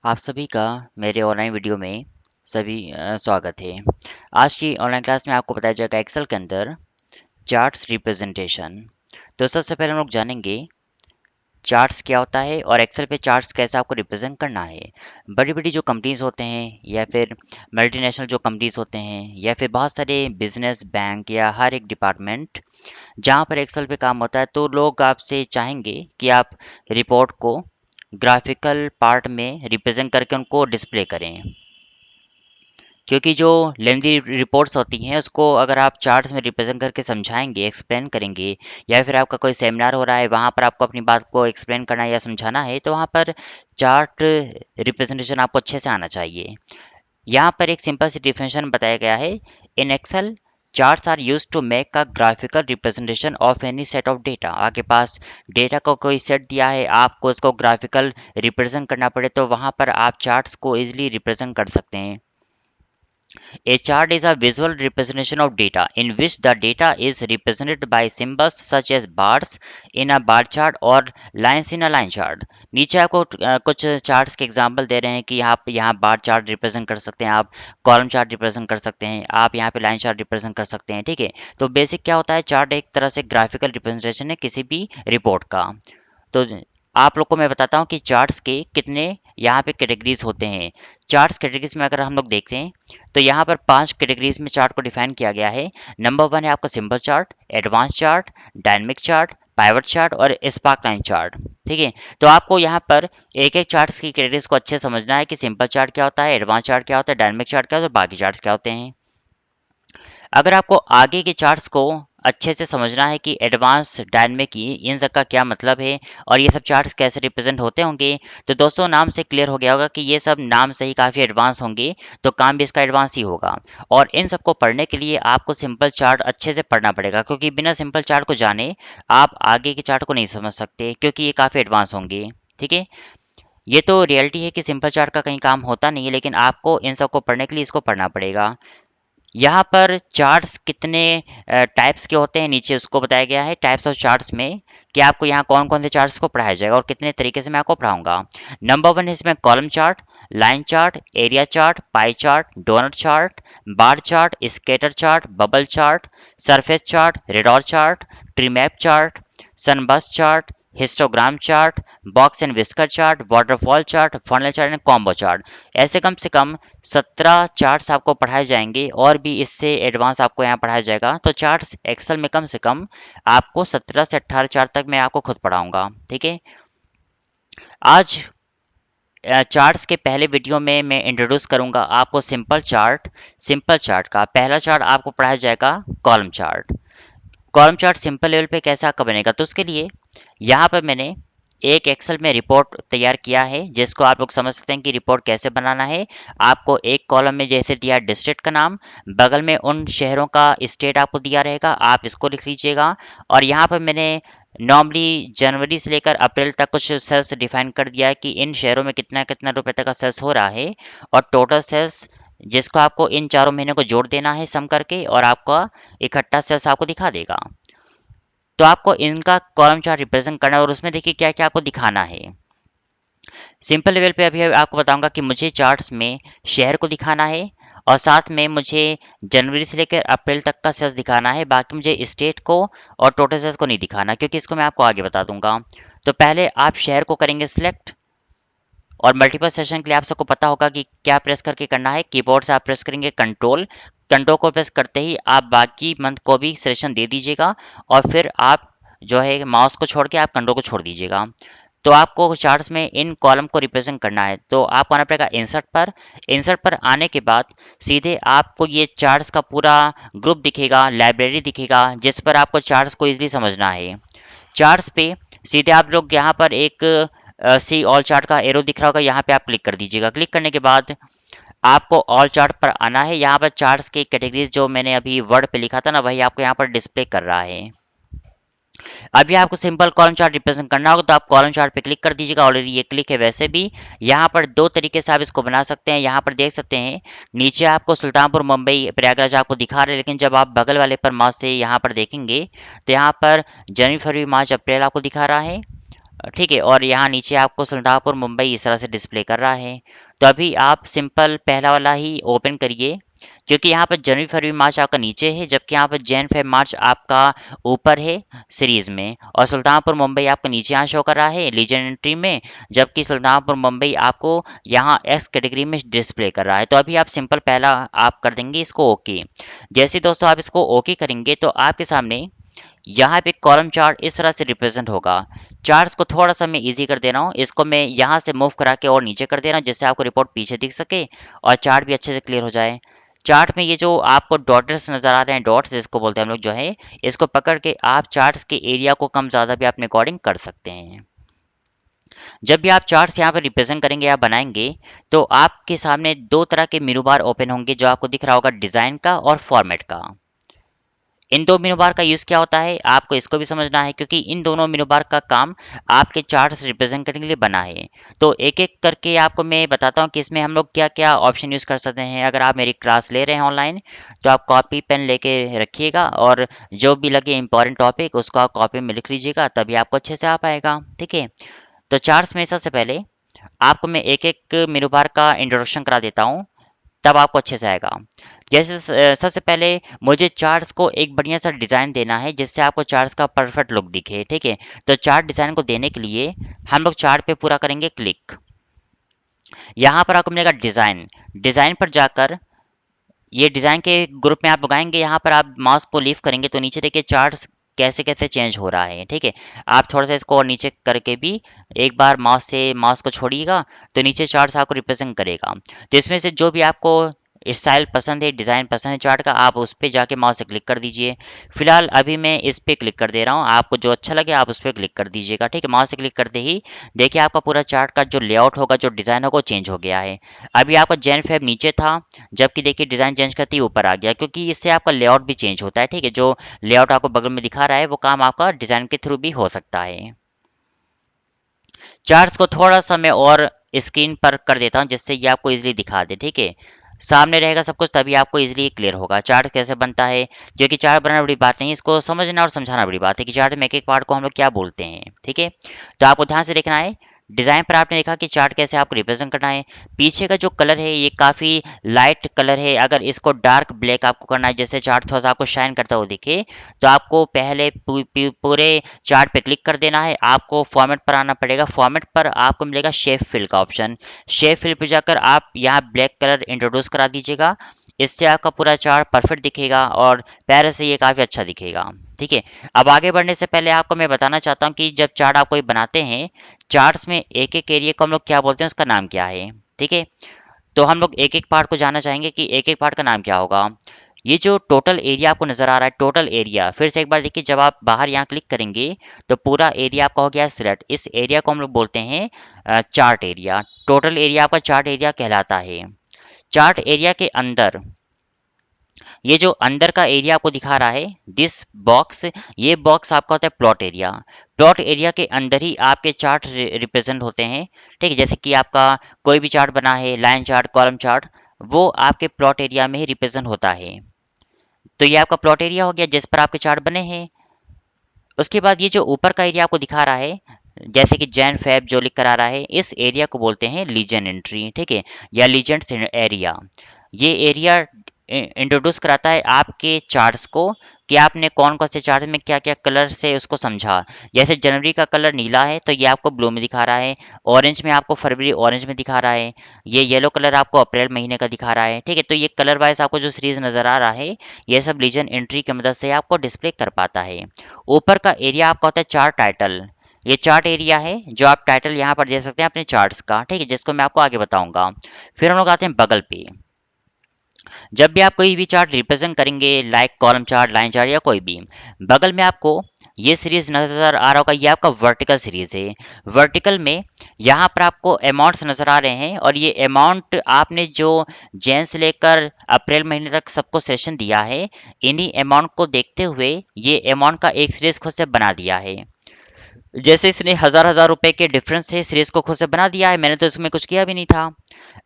आप सभी का मेरे ऑनलाइन वीडियो में स्वागत है। आज की ऑनलाइन क्लास में आपको बताया जाएगा एक्सेल के अंदर चार्ट्स रिप्रेजेंटेशन। तो सबसे पहले हम लोग जानेंगे चार्ट्स क्या होता है और एक्सेल पे चार्ट्स कैसे आपको रिप्रेजेंट करना है। बड़ी बड़ी जो कंपनीज होते हैं या फिर मल्टीनेशनल जो कंपनीज होते हैं या फिर बहुत सारे बिजनेस बैंक या हर एक डिपार्टमेंट जहाँ पर एक्सेल पे काम होता है, तो लोग आपसे चाहेंगे कि आप रिपोर्ट को ग्राफिकल पार्ट में रिप्रेजेंट करके उनको डिस्प्ले करें, क्योंकि जो लेंदी रिपोर्ट्स होती हैं उसको अगर आप चार्ट्स में रिप्रेजेंट करके समझाएंगे, एक्सप्लेन करेंगे, या फिर आपका कोई सेमिनार हो रहा है वहाँ पर आपको अपनी बात को एक्सप्लेन करना है या समझाना है, तो वहाँ पर चार्ट रिप्रेजेंटेशन आपको अच्छे से आना चाहिए। यहाँ पर एक सिंपल सी डिफिनेशन बताया गया है। In Excel charts are use to make a graphical representation of any set of data. आपके पास डेटा का कोई सेट दिया है, आपको उसको ग्राफिकल रिप्रेजेंट करना पड़े तो वहाँ पर आप चार्ट्स को इजीली रिप्रेजेंट कर सकते हैं। A chart is a visual representation of data in which the data is represented by symbols such as bars in a bar chart or lines in a line chart। नीचे आपको कुछ charts के example दे रहे हैं कि आप यहाँ bar chart represent कर सकते हैं, आप कॉलम चार्ट रिप्रेजेंट कर सकते हैं, आप यहाँ पे लाइन चार्ट रिप्रेजेंट कर सकते हैं। ठीक है, तो बेसिक क्या होता है, चार्ट एक तरह से ग्राफिकल रिप्रेजेंटेशन है किसी भी रिपोर्ट का। तो आप लोग को मैं बताता हूँ कि चार्ट्स के कितने यहाँ पे कैटेगरीज होते हैं। चार्ट्स कैटेगरीज में अगर हम लोग देखते हैं तो यहाँ पर 5 कैटेगरीज में चार्ट को डिफाइन किया गया है। नंबर 1 है आपका simple chart, advance chart, dynamic chart, pivot chart और स्पार्क लाइन चार्ट। ठीक है, तो आपको यहाँ पर एक एक चार्ट्स की कैटेगरीज को अच्छे से समझना है कि सिंपल चार्ट क्या होता है, एडवांस चार्ट क्या होता है, डायनेमिक चार्ट क्या होता है, बाकी चार्ट्स क्या होते हैं। अगर आपको आगे के चार्ट्स को अच्छे से समझना है कि एडवांस डायनेमिक इन सब का क्या मतलब है और ये सब चार्ट्स कैसे रिप्रेजेंट होते होंगे, तो दोस्तों नाम से क्लियर हो गया होगा कि ये सब नाम से ही काफ़ी एडवांस होंगे, तो काम भी इसका एडवांस ही होगा। और इन सबको पढ़ने के लिए आपको सिंपल चार्ट अच्छे से पढ़ना पड़ेगा, क्योंकि बिना सिंपल चार्ट को जाने आप आगे के चार्ट को नहीं समझ सकते, क्योंकि ये काफ़ी एडवांस होंगे। ठीक है, ये तो रियलिटी है कि सिंपल चार्ट का कहीं काम होता नहीं है, लेकिन आपको इन सबको पढ़ने के लिए इसको पढ़ना पड़ेगा। यहाँ पर चार्ट्स कितने टाइप्स के होते हैं नीचे उसको बताया गया है, टाइप्स ऑफ चार्ट्स में कि आपको यहाँ कौन कौन से चार्ट्स को पढ़ाया जाएगा और कितने तरीके से मैं आपको पढ़ाऊंगा। नंबर 1 है इसमें column chart, line chart, area chart, pie chart, donut chart, bar chart, scatter chart, bubble chart, surface chart, radar chart, tree map chart, sunburst chart, histogram chart, box and whisker chart, waterfall chart, funnel chart and combo chart. ऐसे कम से कम 17 charts आपको पढ़ाए जाएंगे और भी इससे advance आपको यहाँ पढ़ाया जाएगा। तो चार्ट्स एक्सेल में कम से कम आपको 17 से 18 चार्ट तक मैं आपको खुद पढ़ाऊंगा। ठीक है, आज चार्ट्स के पहले वीडियो में मैं इंट्रोड्यूस करूंगा आपको सिंपल चार्ट। सिंपल चार्ट का पहला चार्ट आपको पढ़ाया जाएगा column chart. Column chart simple level पे कैसे आपका बनेगा, तो उसके लिए यहाँ पर मैंने एक एक्सेल में रिपोर्ट तैयार किया है, जिसको आप लोग समझ सकते हैं कि रिपोर्ट कैसे बनाना है। आपको एक कॉलम में जैसे दिया डिस्ट्रिक्ट का नाम, बगल में उन शहरों का स्टेट आपको दिया रहेगा, आप इसको लिख लीजिएगा। और यहाँ पर मैंने नॉर्मली जनवरी से लेकर अप्रैल तक कुछ सेल्स डिफाइन कर दिया है कि इन शहरों में कितना कितना रुपए तक का सेल्स हो रहा है, और टोटल सेल्स जिसको आपको इन चारों महीनों को जोड़ देना है सम करके, और आपका इकट्ठा सेल्स आपको दिखा देगा। तो आपको इनका कॉलम चार्ट रिप्रेजेंट करना है और उसमें देखिए क्या क्या आपको दिखाना है। सिंपल लेवल पे अभी आपको बताऊंगा कि मुझे चार्ट्स में शहर को दिखाना है और साथ में मुझे जनवरी से लेकर अप्रैल तक का सेल्स दिखाना है। बाकी मुझे स्टेट को और टोटल सेल्स को नहीं दिखाना, क्योंकि इसको मैं आपको आगे बता दूंगा। तो पहले आप शहर को करेंगे सिलेक्ट, और मल्टीपल सेशन के लिए आप सबको पता होगा कि क्या प्रेस करके करना है। कीबोर्ड से आप प्रेस करेंगे कंट्रोल, कंट्रोल को प्रेस करते ही आप बाकी मंथ को भी सिलेक्शन दे दीजिएगा, और फिर आप जो है माउस को छोड़ के आप कंट्रोल को छोड़ दीजिएगा। तो आपको चार्ट्स में इन कॉलम को रिप्रेजेंट करना है, तो आपको आना पड़ेगा इंसर्ट पर। इंसर्ट पर आने के बाद सीधे आपको ये चार्ट्स का पूरा ग्रुप दिखेगा, लाइब्रेरी दिखेगा, जिस पर आपको चार्ट्स को इजीली समझना है। चार्ट्स पे सीधे आप लोग यहाँ पर एक सी ऑल चार्ट का एरो दिख रहा होगा, यहाँ पे आप क्लिक कर दीजिएगा। क्लिक करने के बाद आपको ऑल चार्ट पर आना है। यहाँ पर चार्ट्स के कैटेगरीज जो मैंने अभी वर्ड पे लिखा था ना, वही आपको यहाँ पर डिस्प्ले कर रहा है। अभी आपको सिंपल कॉलम चार्ट रिप्रेजेंट करना होगा, तो आप कॉलम चार्ट पे क्लिक कर दीजिएगा। ऑलरेडी ये क्लिक है। वैसे भी यहाँ पर दो तरीके से आप इसको बना सकते हैं। यहाँ पर देख सकते हैं नीचे आपको सुल्तानपुर, मुंबई, प्रयागराज आपको दिखा रहे हैं, लेकिन जब आप बगल वाले पर माउस से यहाँ पर देखेंगे तो यहाँ पर जनवरी, फरवरी, मार्च, अप्रैल आपको दिखा रहा है। ठीक है, और यहाँ नीचे आपको सुल्तानपुर मुंबई इस तरह से डिस्प्ले कर रहा है। तो अभी आप सिंपल पहला वाला ही ओपन करिए, क्योंकि यहाँ पर जनवरी फरवरी मार्च आपका नीचे है, जबकि यहाँ पर जैन फेब मार्च आपका ऊपर है सीरीज में, और सुल्तानपुर मुंबई आपका नीचे यहाँ शो कर रहा है लीजन एंट्री में, जबकि सुल्तानपुर मुंबई आपको यहाँ एक्स कैटेगरी में डिस्प्ले कर रहा है। तो अभी आप सिंपल पहला आप कर देंगे इसको ओके। जैसे दोस्तों आप इसको ओके करेंगे तो आपके सामने यहाँ पे कॉलम चार्ट इस तरह से रिप्रेजेंट होगा। चार्ट्स को थोड़ा सा मैं इजी कर दे रहा हूँ, इसको मैं यहाँ से मूव करा के और नीचे कर दे रहा हूँ, जिससे आपको रिपोर्ट पीछे दिख सके और चार्ट भी अच्छे से क्लियर हो जाए। चार्ट में ये जो आपको डॉट्स नजर आ रहे हैं, डॉट्स इसको बोलते हैं हम लोग जो है, इसको पकड़ के आप चार्ट्स के एरिया को कम ज़्यादा भी अपने अकॉर्डिंग कर सकते हैं। जब भी आप चार्ट्स यहाँ पर रिप्रेजेंट करेंगे या बनाएंगे, तो आपके सामने दो तरह के मेनू बार ओपन होंगे, जो आपको दिख रहा होगा डिज़ाइन का और फॉर्मेट का। इन दो मेनू बार का यूज़ क्या होता है आपको इसको भी समझना है, क्योंकि इन दोनों मेनू बार का काम आपके चार्ट्स रिप्रेजेंट करने के लिए बना है। तो एक एक करके आपको मैं बताता हूँ कि इसमें हम लोग क्या क्या ऑप्शन यूज़ कर सकते हैं। अगर आप मेरी क्लास ले रहे हैं ऑनलाइन, तो आप कॉपी पेन लेके रखिएगा, और जो भी लगे इंपॉर्टेंट टॉपिक उसको आप कॉपी में लिख लीजिएगा, तभी आपको अच्छे से आ पाएगा। ठीक है, तो चार्ट्स में सबसे पहले आपको मैं एक एक मेनू बार का इंट्रोडक्शन करा देता हूँ, तब आपको अच्छे से आएगा। जैसे सबसे पहले मुझे चार्ट्स को एक बढ़िया सा डिज़ाइन देना है, जिससे आपको चार्ट्स का परफेक्ट लुक दिखे। ठीक है, तो चार्ट डिज़ाइन को देने के लिए हम लोग चार्ट पे पूरा करेंगे क्लिक। यहाँ पर आपको मिलेगा डिज़ाइन। डिज़ाइन पर जाकर ये डिज़ाइन के ग्रुप में आप उगाएंगे, यहाँ पर आप माउस को लीव करेंगे तो नीचे देखिए चार्ट्स कैसे कैसे चेंज हो रहा है। ठीक है, आप थोड़ा सा इसको और नीचे करके भी एक बार माउस को छोड़िएगा, तो नीचे चार्ट्स आपको रिप्रेजेंट करेगा। तो इसमें से जो भी आपको स्टाइल पसंद है, डिज़ाइन पसंद है चार्ट का, आप उस पर जाके माउस से क्लिक कर दीजिए। फिलहाल अभी मैं इस पर क्लिक कर दे रहा हूँ, आपको जो अच्छा लगे आप उस पर क्लिक कर दीजिएगा। ठीक है, माउस से क्लिक करते ही देखिए आपका पूरा चार्ट का जो लेआउट होगा, जो डिज़ाइन होगा, वो चेंज हो गया है। अभी आपका जेन फेब नीचे था, जबकि देखिए डिज़ाइन चेंज करते ही ऊपर आ गया, क्योंकि इससे आपका लेआउट भी चेंज होता है। ठीक है, जो लेआउट आपको बगल में दिखा रहा है वो काम आपका डिज़ाइन के थ्रू भी हो सकता है। चार्ट्स को थोड़ा सा मैं और स्क्रीन पर कर देता हूँ, जिससे ये आपको इजीली दिखा दे। ठीक है, सामने रहेगा सब कुछ, तभी आपको इजीली क्लियर होगा चार्ट कैसे बनता है। क्योंकि चार्ट बनाना बड़ी बात नहीं है, इसको समझना और समझाना बड़ी बात है कि चार्ट में एक एक पार्ट को हम लोग क्या बोलते हैं। ठीक है, तो आपको ध्यान से देखना है। डिज़ाइन पर आपने देखा कि चार्ट कैसे आपको रिप्रेजेंट करना है। पीछे का जो कलर है ये काफ़ी लाइट कलर है। अगर इसको डार्क ब्लैक आपको करना है, जैसे चार्ट थोड़ा सा आपको शाइन करता हुआ दिखे, तो आपको पहले पूरे चार्ट पे क्लिक कर देना है। आपको फॉर्मेट पर आना पड़ेगा। फॉर्मेट पर आपको मिलेगा शेप फिल का ऑप्शन। शेप फिल पे जाकर आप यहाँ ब्लैक कलर इंट्रोड्यूस करा दीजिएगा। इससे आपका पूरा चार्ट परफेक्ट दिखेगा और पैर से ये काफ़ी अच्छा दिखेगा। ठीक है, अब आगे बढ़ने से पहले आपको मैं बताना चाहता हूँ कि जब चार्ट आप कोई बनाते हैं, चार्ट्स में एक एक एरिया को हम लोग क्या बोलते हैं, उसका नाम क्या है। ठीक है, तो हम लोग एक एक पार्ट को जानना चाहेंगे कि एक एक पार्ट का नाम क्या होगा। ये जो टोटल एरिया आपको नजर आ रहा है, टोटल एरिया, फिर से एक बार देखिए, जब आप बाहर यहाँ क्लिक करेंगे तो पूरा एरिया आपका हो गया सिलेक्ट। इस एरिया को हम लोग बोलते हैं चार्ट एरिया। टोटल एरिया आपका चार्ट एरिया कहलाता है। चार्ट एरिया के अंदर ये जो अंदर का एरिया आपको दिखा रहा है, दिस बॉक्स, ये बॉक्स आपका होता है प्लॉट एरिया। प्लॉट एरिया के अंदर ही आपके चार्ट रिप्रेजेंट होते हैं। ठीक है, जैसे कि आपका कोई भी चार्ट बना है, लाइन चार्ट, कॉलम चार्ट, वो आपके प्लॉट एरिया में ही रिप्रेजेंट होता है। तो ये आपका प्लॉट एरिया हो गया जिस पर आपके चार्ट बने हैं। उसके बाद ये जो ऊपर का एरिया आपको दिखा रहा है, जैसे कि जैन फैब जो लिख कर आ रहा है, इस एरिया को बोलते हैं लीजन एंट्री। ठीक है, या लीजेंड्स एरिया। ये एरिया इंट्रोड्यूस कराता है आपके चार्ट्स को, कि आपने कौन कौन से चार्ट में क्या क्या कलर से उसको समझा। जैसे जनवरी का कलर नीला है तो ये आपको ब्लू में दिखा रहा है। ऑरेंज में आपको फरवरी ऑरेंज में दिखा रहा है। ये येलो कलर आपको अप्रैल महीने का दिखा रहा है। ठीक है, तो ये कलर वाइज आपको जो सीरीज नजर आ रहा है, ये सब लीजन एंट्री की मदद से आपको डिस्प्ले कर पाता है। ऊपर का एरिया आपका होता है चार्ट टाइटल। ये चार्ट एरिया है जो आप टाइटल यहाँ पर दे सकते हैं अपने चार्ट्स का। ठीक है, जिसको मैं आपको आगे बताऊंगा। फिर हम लोग आते हैं बगल पे। जब भी आप कोई भी चार्ट रिप्रेजेंट करेंगे, like column chart, line chart या कोई भी, बगल में आपको ये सीरीज नजर आ रहा होगा, ये आपका वर्टिकल सीरीज है। वर्टिकल में यहाँ पर आपको अमाउंट्स नजर आ रहे हैं, और ये अमाउंट आपने जो जैन से लेकर अप्रैल महीने तक सबको सेशन दिया है, इन्हीं अमाउंट को देखते हुए ये अमाउंट का एक सीरीज खुद से बना दिया है। जैसे इसने हजार हजार रुपए के डिफरेंस से सीरीज को खुद से बना दिया है, मैंने तो इसमें कुछ किया भी नहीं था।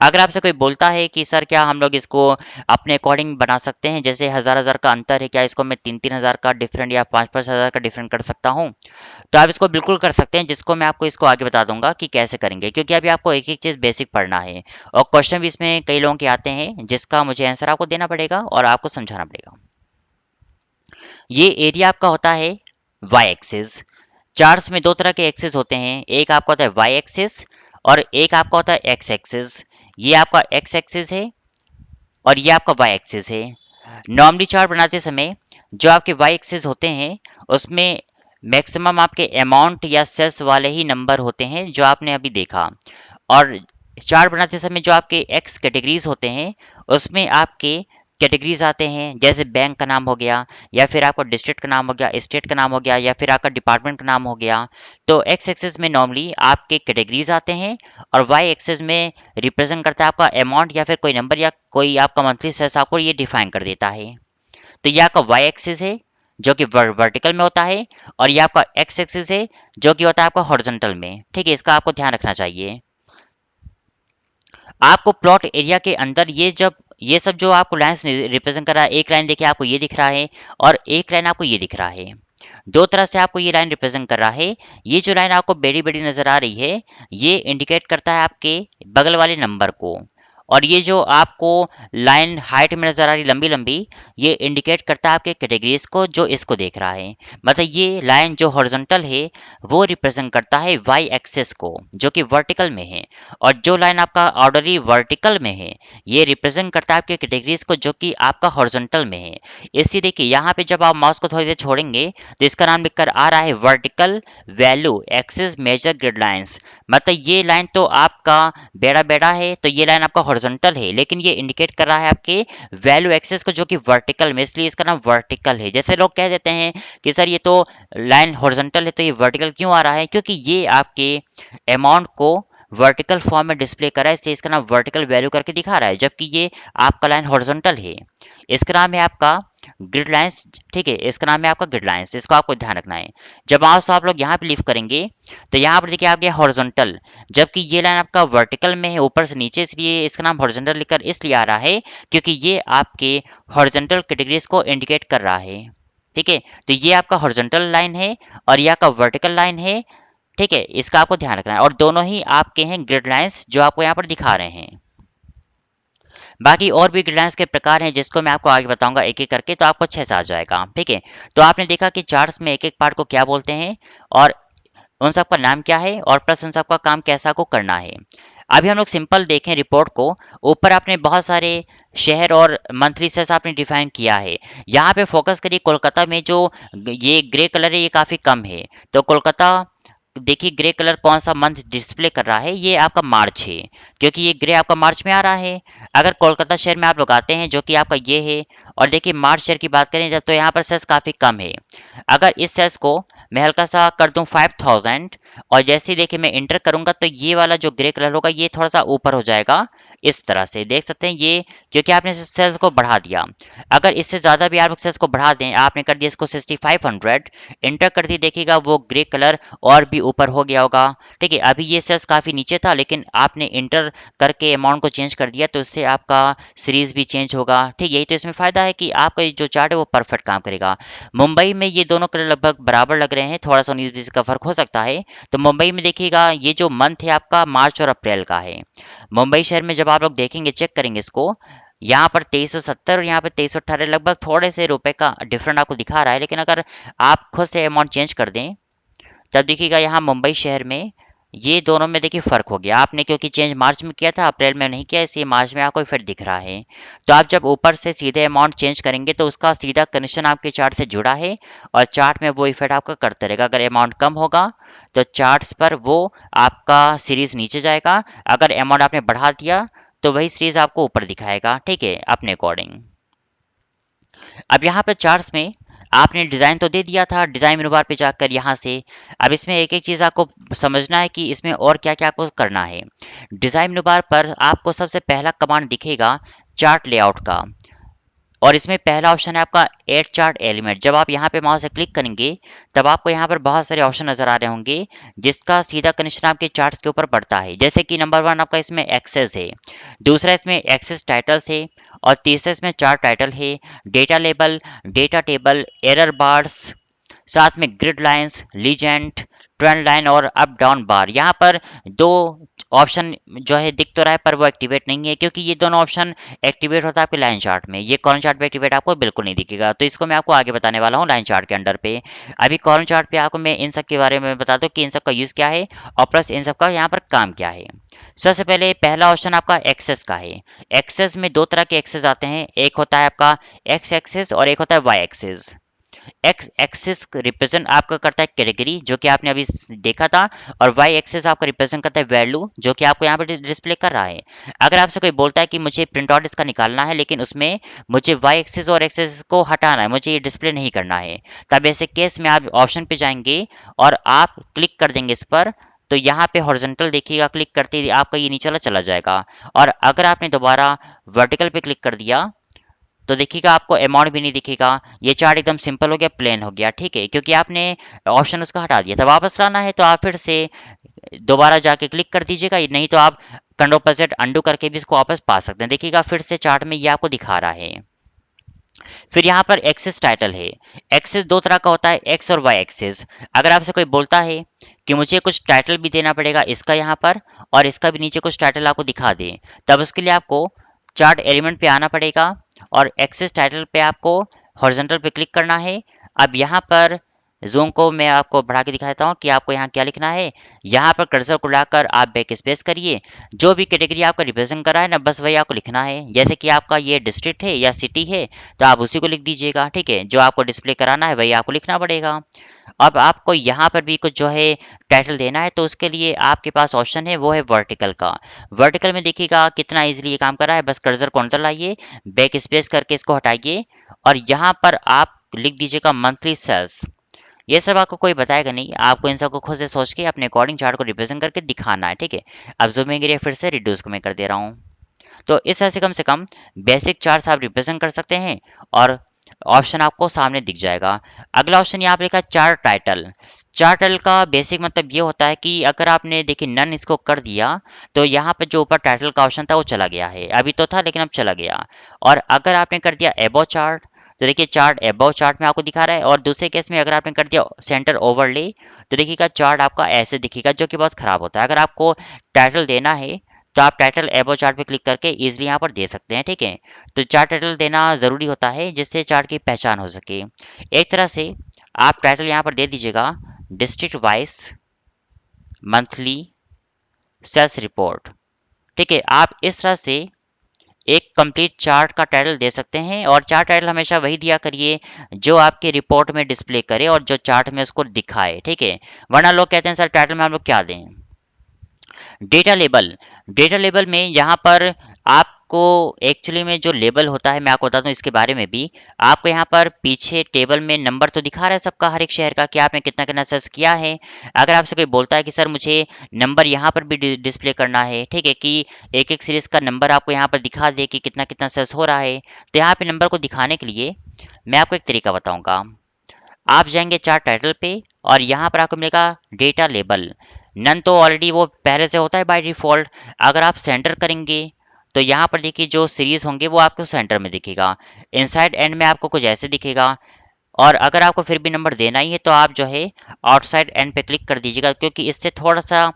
अगर आपसे कोई बोलता है कि सर क्या हम लोग इसको अपने अकॉर्डिंग बना सकते हैं, जैसे हजार हजार का अंतर है, क्या इसको मैं तीन तीन हजार का डिफरेंट या पाँच पाँच हजार का डिफरेंट कर सकता हूँ, तो आप इसको बिल्कुल कर सकते हैं, जिसको मैं आपको इसको आगे बता दूंगा कि कैसे करेंगे, क्योंकि अभी आपको एक एक चीज़ बेसिक पढ़ना है और क्वेश्चन भी इसमें कई लोगों के आते हैं जिसका मुझे आंसर आपको देना पड़ेगा और आपको समझाना पड़ेगा। ये एरिया आपका होता है वाई एक्सिस। चार्ट्स में दो तरह के एक्सिस होते हैं, एक आपका होता है वाई एक्सिस और एक आपका होता है एक्स एक्सिस। ये आपका एक्स एक्सिस है और ये आपका वाई एक्सिस है। नॉर्मली चार्ट बनाते समय जो आपके वाई एक्सिस होते हैं उसमें मैक्सिमम आपके अमाउंट या सेल्स वाले ही नंबर होते हैं जो आपने अभी देखा, और चार्ट बनाते समय जो आपके एक्स कैटेगरीज होते हैं उसमें आपके कैटेगरीज आते हैं, जैसे बैंक का नाम हो गया या फिर आपका डिस्ट्रिक्ट का नाम हो गया, स्टेट का नाम हो गया या फिर आपका डिपार्टमेंट का नाम हो गया। तो एक्स एक्सिस में नॉर्मली आपके कैटेगरीज आते हैं और वाई एक्सिस में रिप्रेजेंट करता है आपका अमाउंट या फिर कोई नंबर या कोई आपका मंथली सेल्स आपको ये डिफाइन कर देता है। तो ये आपका वाई एक्सिस है जो कि वर्टिकल में होता है, और ये आपका एक्स एक्सिस है जो कि होता है आपका हॉरिजॉन्टल में। ठीक है, इसका आपको ध्यान रखना चाहिए। आपको प्लॉट एरिया के अंदर ये सब जो आपको लाइन्स रिप्रेजेंट कर रहा है, एक लाइन देखिए आपको ये दिख रहा है और एक लाइन आपको ये दिख रहा है। दो तरह से आपको ये लाइन रिप्रेजेंट कर रहा है। ये जो लाइन आपको बड़ी बड़ी नजर आ रही है ये इंडिकेट करता है आपके बगल वाले नंबर को, और ये जो आपको लाइन हाइट में नजर आ रही लंबी लंबी, ये इंडिकेट करता है आपके कैटेगरीज को जो इसको देख रहा है। मतलब ये लाइन जो हॉरिजॉन्टल है वो रिप्रेजेंट करता है वाई एक्सिस को जो कि वर्टिकल में है, और जो लाइन आपका ऑर्डरली वर्टिकल में है ये रिप्रेजेंट करता है आपके कैटेगरीज को जो कि आपका हॉरिजॉन्टल में है। इसलिए देखिए यहाँ पे जब आप माउस को थोड़ी देर छोड़ेंगे तो इसका नाम लिखकर आ रहा है vertical value axis major grid lines. मतलब ये लाइन तो आपका बेड़ा बेड़ा है, तो ये लाइन आपका हॉरिजॉन्टल है, लेकिन ये इंडिकेट कर रहा है आपके वैल्यू एक्सिस को जो कि वर्टिकल में, इसलिए इसका नाम वर्टिकल है। जैसे लोग कह देते हैं कि सर ये तो लाइन हॉरिजॉन्टल है तो ये वर्टिकल क्यों आ रहा है, क्योंकि ये आपके अमाउंट को वर्टिकल फॉर्म में डिस्प्ले कर रहा है, इसलिए इसका नाम वर्टिकल वैल्यू करके दिखा रहा है, जबकि ये आपका लाइन हॉरिजॉन्टल है। इसका नाम है आपका ग्रिड लाइंस। ठीक है, इसका नाम है आपका ग्रिड लाइंस, इसको आपको ध्यान रखना है। जब आप लोग यहाँ पे लिव करेंगे तो यहाँ पर देखिए आ गया हॉरिजॉन्टल, जबकि ये लाइन आपका वर्टिकल में है ऊपर से नीचे, इसलिए इसका नाम हॉरिजॉन्टल लिखकर इसलिए आ रहा है क्योंकि ये आपके हॉरिजॉन्टल कैटेगरीज को इंडिकेट कर रहा है। ठीक है, तो ये आपका हॉरिजॉन्टल लाइन है और ये आपका वर्टिकल लाइन है। ठीक है, इसका आपको ध्यान रखना है, और दोनों ही आपके हैं ग्रिड लाइंस जो आपको यहाँ पर दिखा रहे हैं। बाकी और भी ग्रिड के प्रकार हैं जिसको मैं आपको आगे बताऊंगा एक एक करके, तो आपको अच्छे से आ जाएगा। ठीक है, तो आपने देखा कि चार्ट्स में एक एक पार्ट को क्या बोलते हैं और उन सबका नाम क्या है और प्लस उन सबका काम कैसा को करना है। अभी हम लोग सिंपल देखें रिपोर्ट को। ऊपर आपने बहुत सारे शहर और मंथली सेल्स आपने डिफाइन किया है। यहाँ पे फोकस करिए कोलकाता में, जो ये ग्रे कलर है ये काफ़ी कम है। तो कोलकाता देखिए ग्रे कलर कौन सा मंथ डिस्प्ले कर रहा है, ये आपका मार्च है, क्योंकि ये ग्रे आपका मार्च में आ रहा है। अगर कोलकाता शहर में आप लोग आते हैं जो कि आपका ये है, और देखिए मार्च शहर की बात करें जब, तो यहाँ पर सेल्स काफ़ी कम है। अगर इस सेल्स को मैं हल्का सा कर दूं 5000, और जैसे ही देखिए मैं इंटर करूंगा तो ये वाला जो ग्रे कलर होगा ये थोड़ा सा ऊपर हो जाएगा। इस तरह से देख सकते हैं ये, क्योंकि आपने सेल्स को बढ़ा दिया। अगर इससे ज़्यादा भी आप सेल्स को बढ़ा दें, आपने कर दिया इसको 6500, इंटर कर दी, देखिएगा वो ग्रे कलर और भी ऊपर हो गया होगा। ठीक है, अभी ये सेल्स काफ़ी नीचे था लेकिन आपने इंटर करके अमाउंट को चेंज कर दिया, तो इससे आपका सीरीज भी चेंज होगा। ठीक, यही तो इसमें फ़ायदा है कि आपका जो चार्ट है वो परफेक्ट काम करेगा। मुंबई में ये दोनों कलर लगभग बराबर लग रहे हैं, थोड़ा सा 19-20 का फर्क हो सकता है। तो मुंबई में देखिएगा ये जो मंथ है आपका मार्च और अप्रैल का है। मुंबई शहर में जब आप लोग देखेंगे, चेक करेंगे इसको, यहाँ पर 2370 और यहाँ पर 2318, लगभग थोड़े से रुपए का डिफरेंट आपको दिखा रहा है। लेकिन अगर आप खुद से अमाउंट चेंज कर दें तब देखिएगा यहाँ मुंबई शहर में ये दोनों में देखिए फ़र्क हो गया। आपने क्योंकि चेंज मार्च में किया था, अप्रैल में नहीं किया, इसलिए मार्च में आपको इफेक्ट दिख रहा है। तो आप जब ऊपर से सीधे अमाउंट चेंज करेंगे तो उसका सीधा कनेक्शन आपके चार्ट से जुड़ा है, और चार्ट में वो इफेक्ट आपका करते रहेगा। अगर अमाउंट कम होगा तो चार्ट्स पर वो आपका सीरीज नीचे जाएगा, अगर अमाउंट आपने बढ़ा दिया तो वही सीरीज आपको ऊपर दिखाएगा। ठीक है, अपने अकॉर्डिंग। अब यहाँ पर चार्ट्स में आपने डिज़ाइन तो दे दिया था, डिज़ाइन मेनू बार पे जाकर यहाँ से अब इसमें एक एक चीज़ आपको समझना है कि इसमें और क्या क्या आपको करना है। डिज़ाइन मेनू बार पर आपको सबसे पहला कमांड दिखेगा चार्ट लेआउट का। और इसमें पहला ऑप्शन है आपका ऐड चार्ट एलिमेंट। जब आप यहाँ पे माउस से क्लिक करेंगे तब आपको यहाँ पर बहुत सारे ऑप्शन नजर आ रहे होंगे जिसका सीधा कनेक्शन आपके चार्ट्स के ऊपर पड़ता है। जैसे कि नंबर 1 आपका इसमें एक्सेस है, दूसरा इसमें एक्सेस टाइटल्स है, और तीसरा इसमें चार्ट टाइटल है, data label, data table, error bars, साथ में grid lines, legend, trend line और अप डाउन बार। यहाँ पर दो ऑप्शन जो है दिख तो रहा है पर वो एक्टिवेट नहीं है, क्योंकि ये दोनों ऑप्शन एक्टिवेट होता है आपके लाइन चार्ट में। ये कॉलम चार्ट पे एक्टिवेट आपको बिल्कुल नहीं दिखेगा, तो इसको मैं आपको आगे बताने वाला हूँ लाइन चार्ट के अंडर पे। अभी कॉलम चार्ट पे आपको मैं इन सब के बारे में बता दूं कि इन सब का यूज़ क्या है और प्लस इन सब का यहाँ पर काम क्या है। सबसे पहले पहला ऑप्शन आपका एक्सेस का है। एक्सेस में दो तरह के एक्सेस आते हैं, एक होता है आपका एक्स एक्सेस और एक होता है Y axis. X axis represent आपका करता है कैटेगरी जो कि आपने अभी देखा था, और वाई एक्सिस आपका रिप्रेजेंट करता है वैल्यू जो कि आपको यहाँ पर डिस्प्ले कर रहा है। अगर आपसे कोई बोलता है कि मुझे प्रिंट आउट इसका निकालना है लेकिन उसमें मुझे वाई एक्सिस और एक्सिस को हटाना है, मुझे ये डिस्प्ले नहीं करना है, तब ऐसे केस में आप ऑप्शन पे जाएंगे और आप क्लिक कर देंगे इस पर, तो यहाँ पे हॉरिजॉन्टल देखिएगा, क्लिक करते ही आपका ये नीचे वाला चला जाएगा। और अगर आपने दोबारा वर्टिकल पे क्लिक कर दिया तो देखिएगा आपको अमाउंट भी नहीं दिखेगा। ये चार्ट एकदम सिंपल हो गया, प्लेन हो गया, ठीक है, क्योंकि आपने ऑप्शन उसका हटा दिया था। वापस लाना है तो आप फिर से दोबारा जाके क्लिक कर दीजिएगा, नहीं तो आप कंट्रोल+Z अंडू करके भी इसको वापस पा सकते हैं। देखिएगा फिर से चार्ट में ये आपको दिखा रहा है। फिर यहाँ पर एक्सेस टाइटल है। एक्सेस दो तरह का होता है, एक्स और वाई एक्सेस। अगर आपसे कोई बोलता है कि मुझे कुछ टाइटल भी देना पड़ेगा इसका यहाँ पर, और इसका भी नीचे कुछ टाइटल आपको दिखा दे, तब उसके लिए आपको चार्ट एलिमेंट पे आना पड़ेगा और एक्सेस टाइटल पे आपको हॉरिजॉन्टल पे क्लिक करना है। अब यहाँ पर जूम को मैं आपको बढ़ा के दिखाता हूँ कि आपको यहाँ क्या लिखना है। यहाँ पर कर्सर को लाकर आप बैक स्पेस करिए, जो भी कैटेगरी आपका रिप्रेजेंट कर रहा है ना, बस वही आपको लिखना है। जैसे कि आपका ये डिस्ट्रिक्ट है या सिटी है तो आप उसी को लिख दीजिएगा, ठीक है। जो आपको डिस्प्ले कराना है वही आपको लिखना पड़ेगा। अब आपको यहाँ पर भी कुछ जो है टाइटल देना है, तो उसके लिए आपके पास ऑप्शन है, वो है वर्टिकल का। वर्टिकल में देखिएगा कितना इजीली ये काम कर रहा है। बस कर्सर को अंदर लाइए, बैक स्पेस करके इसको हटाइए और यहाँ पर आप लिख दीजिएगा मंथली सेल्स। ये सब आपको कोई बताएगा नहीं, आपको इन सबको खुद से सोच के अपने अकॉर्डिंग चार्ट को रिप्रेजेंट करके दिखाना है, ठीक है। अब जूमिंग एरिया फिर से रिड्यूस को मैं कर दे रहा हूँ। तो इस तरह से कम बेसिक चार्ट्स आप रिप्रेजेंट कर सकते हैं और ऑप्शन आपको सामने दिख जाएगा। अगला ऑप्शन यहाँ पे लिखा है चार्ट टाइटल। चार्ट टाइटल का बेसिक मतलब ये होता है कि अगर आपने देखिए नन इसको कर दिया तो यहाँ पर जो ऊपर टाइटल का ऑप्शन था वो चला गया है, अभी तो था लेकिन अब चला गया। और अगर आपने कर दिया एबो चार्ट तो देखिए चार्ट एबव चार्ट में आपको दिखा रहा है, और दूसरे केस में अगर आपने कर दिया सेंटर ओवरले तो देखिएगा चार्ट आपका ऐसे दिखेगा, जो कि बहुत खराब होता है। अगर आपको टाइटल देना है तो आप टाइटल एबव चार्ट पे क्लिक करके इजीली यहाँ पर दे सकते हैं, ठीक है। तो चार्ट टाइटल देना ज़रूरी होता है जिससे चार्ट की पहचान हो सके। एक तरह से आप टाइटल यहाँ पर दे दीजिएगा district wise monthly sales report, ठीक है। आप इस तरह से एक कंप्लीट चार्ट का टाइटल दे सकते हैं, और चार्ट टाइटल हमेशा वही दिया करिए जो आपके रिपोर्ट में डिस्प्ले करे और जो चार्ट में उसको दिखाए, ठीक है। वरना लोग कहते हैं सर टाइटल में हम लोग क्या दें। डेटा लेबल, डेटा लेबल में यहाँ पर आपको एक्चुअली में जो लेबल होता है मैं आपको बताता हूँ इसके बारे में भी। आपको यहाँ पर पीछे टेबल में नंबर तो दिखा रहा है सबका, हर एक शहर का, कि आपने कितना कितना सर्च किया है। अगर आपसे कोई बोलता है कि सर मुझे नंबर यहाँ पर भी डिस्प्ले करना है, ठीक है, कि एक एक सीरीज का नंबर आपको यहाँ पर दिखा दे कि कितना कितना सर्च हो रहा है, तो यहाँ पे नंबर को दिखाने के लिए मैं आपको एक तरीका बताऊंगा। आप जाएंगे चार्ट टाइटल पे और यहाँ पर आपको मिलेगा डेटा लेबल। नन तो ऑलरेडी वो पहले से होता है बाय डिफॉल्ट। अगर आप सेंटर करेंगे तो यहाँ पर देखिए जो सीरीज होंगे वो आपको सेंटर में दिखेगा। इनसाइड एंड में आपको कुछ ऐसे दिखेगा। और अगर आपको फिर भी नंबर देना ही है तो आप जो है आउटसाइड एंड पे क्लिक कर दीजिएगा, क्योंकि इससे थोड़ा सा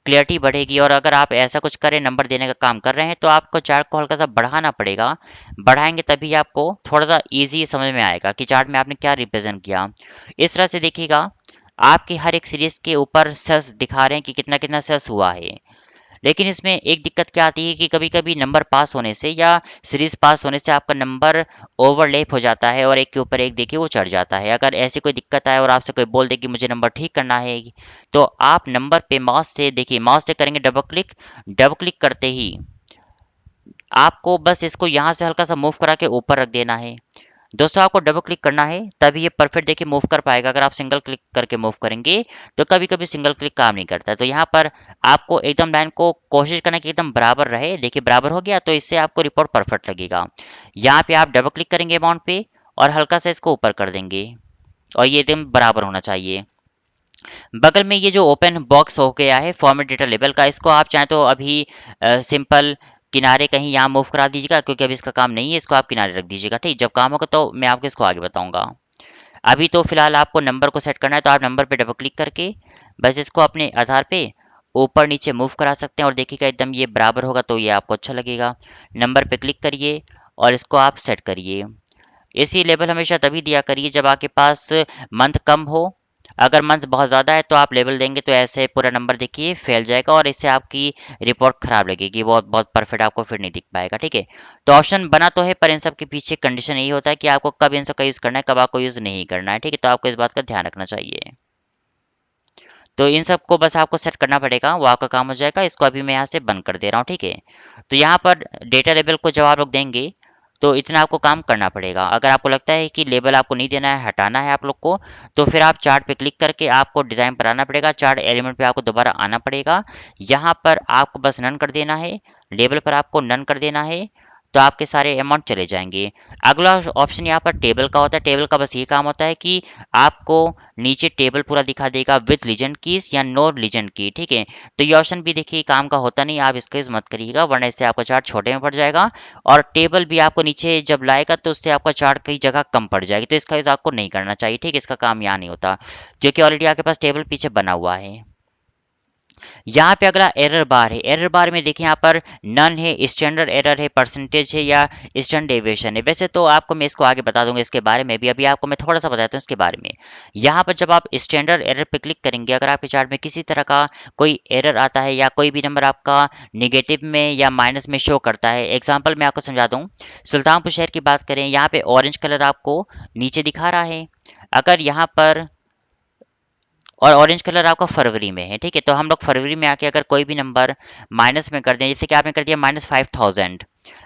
क्लियरिटी बढ़ेगी। और अगर आप ऐसा कुछ करें, नंबर देने का काम कर रहे हैं, तो आपको चार्ट को हल्का सा बढ़ाना पड़ेगा। बढ़ाएंगे तभी आपको थोड़ा सा इजी समझ में आएगा कि चार्ट में आपने क्या रिप्रेजेंट किया। इस तरह से देखिएगा आपकी हर एक सीरीज के ऊपर सेल्स दिखा रहे हैं कि कितना कितना सेल्स हुआ है। लेकिन इसमें एक दिक्कत क्या आती है कि कभी कभी नंबर पास होने से या सीरीज पास होने से आपका नंबर ओवरलैप हो जाता है और एक के ऊपर एक देखिए वो चढ़ जाता है। अगर ऐसी कोई दिक्कत आए और आपसे कोई बोल दे कि मुझे नंबर ठीक करना है, तो आप नंबर पे माउस से देखिए, माउस से करेंगे डबल क्लिक करते ही आपको बस इसको यहाँ से हल्का सा मूव करा के ऊपर रख देना है। दोस्तों आपको डबल क्लिक करना है तभी ये परफेक्ट देखिए मूव कर पाएगा। अगर आप सिंगल क्लिक करके मूव करेंगे तो कभी कभी सिंगल क्लिक काम नहीं करता है। तो यहाँ पर आपको एकदम लाइन को कोशिश करना कि एकदम बराबर रहे। देखिए बराबर हो गया तो इससे आपको रिपोर्ट परफेक्ट लगेगा। यहाँ पे आप डबल क्लिक करेंगे अमाउंट पे और हल्का सा इसको ऊपर कर देंगे और ये एकदम बराबर होना चाहिए। बगल में ये जो ओपन बॉक्स हो गया है फॉर्मेट डेटा लेबल का, इसको आप चाहें तो अभी सिंपल किनारे कहीं यहाँ मूव करा दीजिएगा, क्योंकि अभी इसका काम नहीं है। इसको आप किनारे रख दीजिएगा, ठीक। जब काम होगा तो मैं आपको इसको आगे बताऊंगा। अभी तो फिलहाल आपको नंबर को सेट करना है, तो आप नंबर पे डबल क्लिक करके बस इसको अपने आधार पे ऊपर नीचे मूव करा सकते हैं और देखिएगा एकदम ये बराबर होगा तो ये आपको अच्छा लगेगा। नंबर पे क्लिक करिए और इसको आप सेट करिए। इसी लेवल हमेशा तभी दिया करिए जब आपके पास मंथ कम हो। अगर मंथ बहुत ज़्यादा है तो आप लेवल देंगे तो ऐसे पूरा नंबर देखिए फैल जाएगा और इससे आपकी रिपोर्ट खराब लगेगी, बहुत बहुत परफेक्ट आपको फिर नहीं दिख पाएगा, ठीक है। तो ऑप्शन बना तो है पर इन सब के पीछे कंडीशन यही होता है कि आपको कब इन सब का यूज़ करना है, कब आपको यूज़ नहीं करना है, ठीक है। तो आपको इस बात का ध्यान रखना चाहिए। तो इन सबको बस आपको सेट करना पड़ेगा, वो आपका काम हो जाएगा। इसको अभी मैं यहाँ से बंद कर दे रहा हूँ, ठीक है। तो यहाँ पर डेटा लेबल को जब आप लोग देंगे तो इतना आपको काम करना पड़ेगा। अगर आपको लगता है कि लेबल आपको नहीं देना है, हटाना है आप लोग को, तो फिर आप चार्ट पे क्लिक करके आपको डिज़ाइन पर आना पड़ेगा। चार्ट एलिमेंट पे आपको दोबारा आना पड़ेगा। यहाँ पर आपको बस नन कर देना है, लेबल पर आपको नन कर देना है, तो आपके सारे अमाउंट चले जाएंगे। अगला ऑप्शन यहाँ पर टेबल का होता है। टेबल का बस ये काम होता है कि आपको नीचे टेबल पूरा दिखा देगा विद लीजेंड कीज या नो लीजेंड की, ठीक है। तो ये ऑप्शन भी देखिए काम का होता नहीं, आप इसका यूज मत करिएगा वरना इससे आपका चार्ट छोटे में पड़ जाएगा और टेबल भी आपको नीचे जब लाएगा तो उससे आपका चार्ट कई जगह कम पड़ जाएगी। तो इसका यूज आपको नहीं करना चाहिए, ठीक है। इसका काम यहाँ नहीं होता क्योंकि ऑलरेडी आपके पास टेबल पीछे बना हुआ है। यहाँ पे अगला एरर बार है। एरर बार में देखिए यहाँ पर नन है, स्टैंडर्ड एरर है, परसेंटेज है या स्टैंडर्ड डेविएशन है। वैसे तो आपको मैं इसको आगे बता दूंगा इसके बारे में भी, अभी आपको मैं थोड़ा सा बताता हूँ इसके बारे में। यहाँ पर जब आप स्टैंडर्ड एरर पे क्लिक करेंगे, अगर आपके चार्ट में किसी तरह का कोई एरर आता है या कोई भी नंबर आपका निगेटिव में या माइनस में शो करता है, एग्जाम्पल मैं आपको समझा दूँ। सुल्तानपुर शहर की बात करें, यहाँ पे ऑरेंज कलर आपको नीचे दिखा रहा है। अगर यहाँ पर और ऑरेंज कलर आपका फरवरी में है, ठीक है। तो हम लोग फरवरी में आके अगर कोई भी नंबर माइनस में कर दें, जैसे कि आपने कर दिया -5000,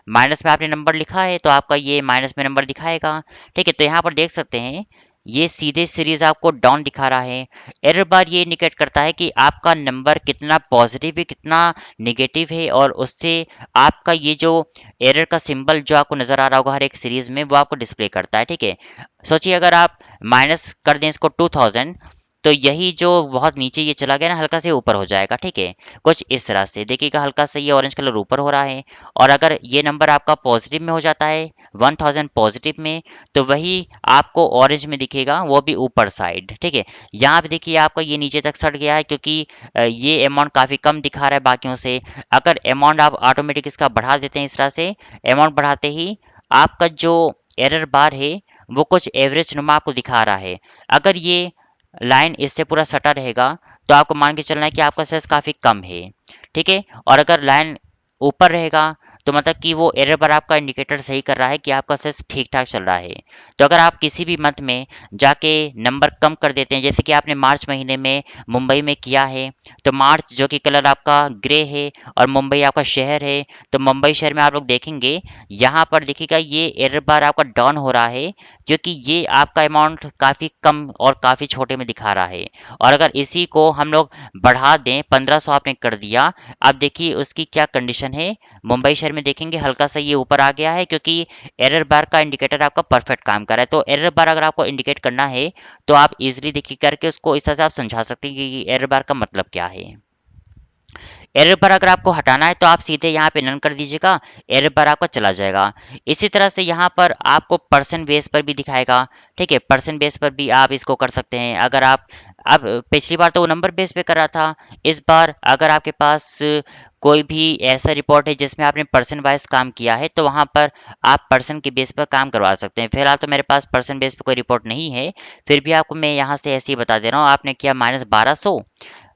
माइनस में आपने नंबर लिखा है तो आपका ये माइनस में नंबर दिखाएगा, ठीक है। तो यहाँ पर देख सकते हैं ये सीधे सीरीज आपको डाउन दिखा रहा है। एरर बार ये इंडिकेट करता है कि आपका नंबर कितना पॉजिटिव है, कितना निगेटिव है, और उससे आपका ये जो एरर का सिंबल जो आपको नजर आ रहा होगा हर एक सीरीज में, वो आपको डिस्प्ले करता है, ठीक है। सोचिए अगर आप माइनस कर दें इसको 2000, तो यही जो बहुत नीचे ये चला गया ना, हल्का से ऊपर हो जाएगा, ठीक है। कुछ इस तरह से देखिएगा, हल्का से ये ऑरेंज कलर ऊपर हो रहा है। और अगर ये नंबर आपका पॉजिटिव में हो जाता है 1000 पॉजिटिव में, तो वही आपको ऑरेंज में दिखेगा, वो भी ऊपर साइड, ठीक है। यहाँ पे देखिए आपका ये नीचे तक सट गया है क्योंकि ये अमाउंट काफ़ी कम दिखा रहा है बाकियों से। अगर अमाउंट आप ऑटोमेटिक इसका बढ़ा देते हैं इस तरह से, अमाउंट बढ़ाते ही आपका जो एरर बार है वो कुछ एवरेज नुमा आपको दिखा रहा है। अगर ये लाइन इससे पूरा सटा रहेगा तो आपको मान के चलना है कि आपका सेल्स काफ़ी कम है, ठीक है। और अगर लाइन ऊपर रहेगा तो मतलब कि वो एरर पर आपका इंडिकेटर सही कर रहा है कि आपका सेल्स ठीक ठाक चल रहा है। तो अगर आप किसी भी मंथ में जाके नंबर कम कर देते हैं, जैसे कि आपने मार्च महीने में मुंबई में किया है, तो मार्च जो कि कलर आपका ग्रे है और मुंबई आपका शहर है, तो मुंबई शहर में आप लोग देखेंगे यहाँ पर देखिएगा ये एरर बार आपका डाउन हो रहा है क्योंकि ये आपका अमाउंट काफ़ी कम और काफ़ी छोटे में दिखा रहा है। और अगर इसी को हम लोग बढ़ा दें, 1500 आपने कर दिया, अब देखिए उसकी क्या कंडीशन है। मुंबई शहर में देखेंगे हल्का सा ये ऊपर आ गया है क्योंकि एरर बार का इंडिकेटर आपका परफेक्ट काम कर रहा है। तो एरर बार अगर आपको इंडिकेट करना है तो आप इजीली देखिए करके उसको इस तरह से आप समझा सकते हैं कि एरर बार का मतलब क्या है। एरर बार अगर आपको हटाना है तो आप सीधे यहाँ पे नन कर दीजिएगा, एरर बार आपका चला जाएगा। इसी तरह से यहाँ पर आपको पर्सन बेस पर भी दिखाएगा, ठीक है। पर्सन बेस पर भी आप इसको कर सकते हैं। अगर आप अब पिछली बार तो वो नंबर बेस पे कर रहा था, इस बार अगर आपके पास कोई भी ऐसा रिपोर्ट है जिसमें आपने पर्सन वाइज काम किया है तो वहाँ पर आप पर्सन के बेस पर काम करवा सकते हैं। फिलहाल तो मेरे पास पर्सन बेस पर कोई रिपोर्ट नहीं है, फिर भी आपको मैं यहाँ से ऐसे ही बता दे रहा हूँ। आपने किया -1200,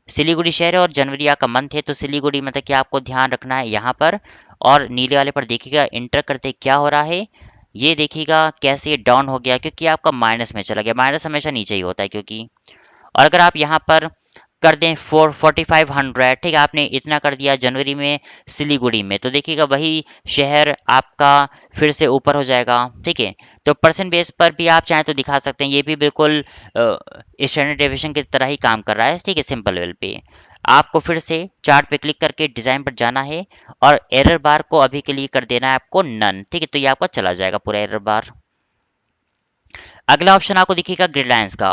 सिलीगुड़ी शहर है और जनवरी आपका मंथ है, तो सिलीगुड़ी मतलब कि आपको ध्यान रखना है यहाँ पर। और नीले वाले पर देखिएगा इंटर करते क्या हो रहा है, ये देखिएगा कैसे ये डाउन हो गया क्योंकि आपका माइनस में चला गया। माइनस हमेशा नीचे ही होता है क्योंकि। और अगर आप यहाँ पर कर दें 4500, ठीक है, आपने इतना कर दिया जनवरी में सिलीगुड़ी में, तो देखिएगा वही शहर आपका फिर से ऊपर हो जाएगा, ठीक है। तो परसेंट बेस पर भी आप चाहें तो दिखा सकते हैं, ये भी बिल्कुल स्टैंडर्ड डेविएशन की तरह ही काम कर रहा है, ठीक है, सिंपल लेवल पे। आपको फिर से चार्ट पे क्लिक करके डिज़ाइन पर जाना है और एरर बार को अभी के लिए कर देना है आपको नन, ठीक है, तो ये आपका चला जाएगा पूरा एरर बार। अगला ऑप्शन आपको दिखेगा ग्रिडलाइंस का।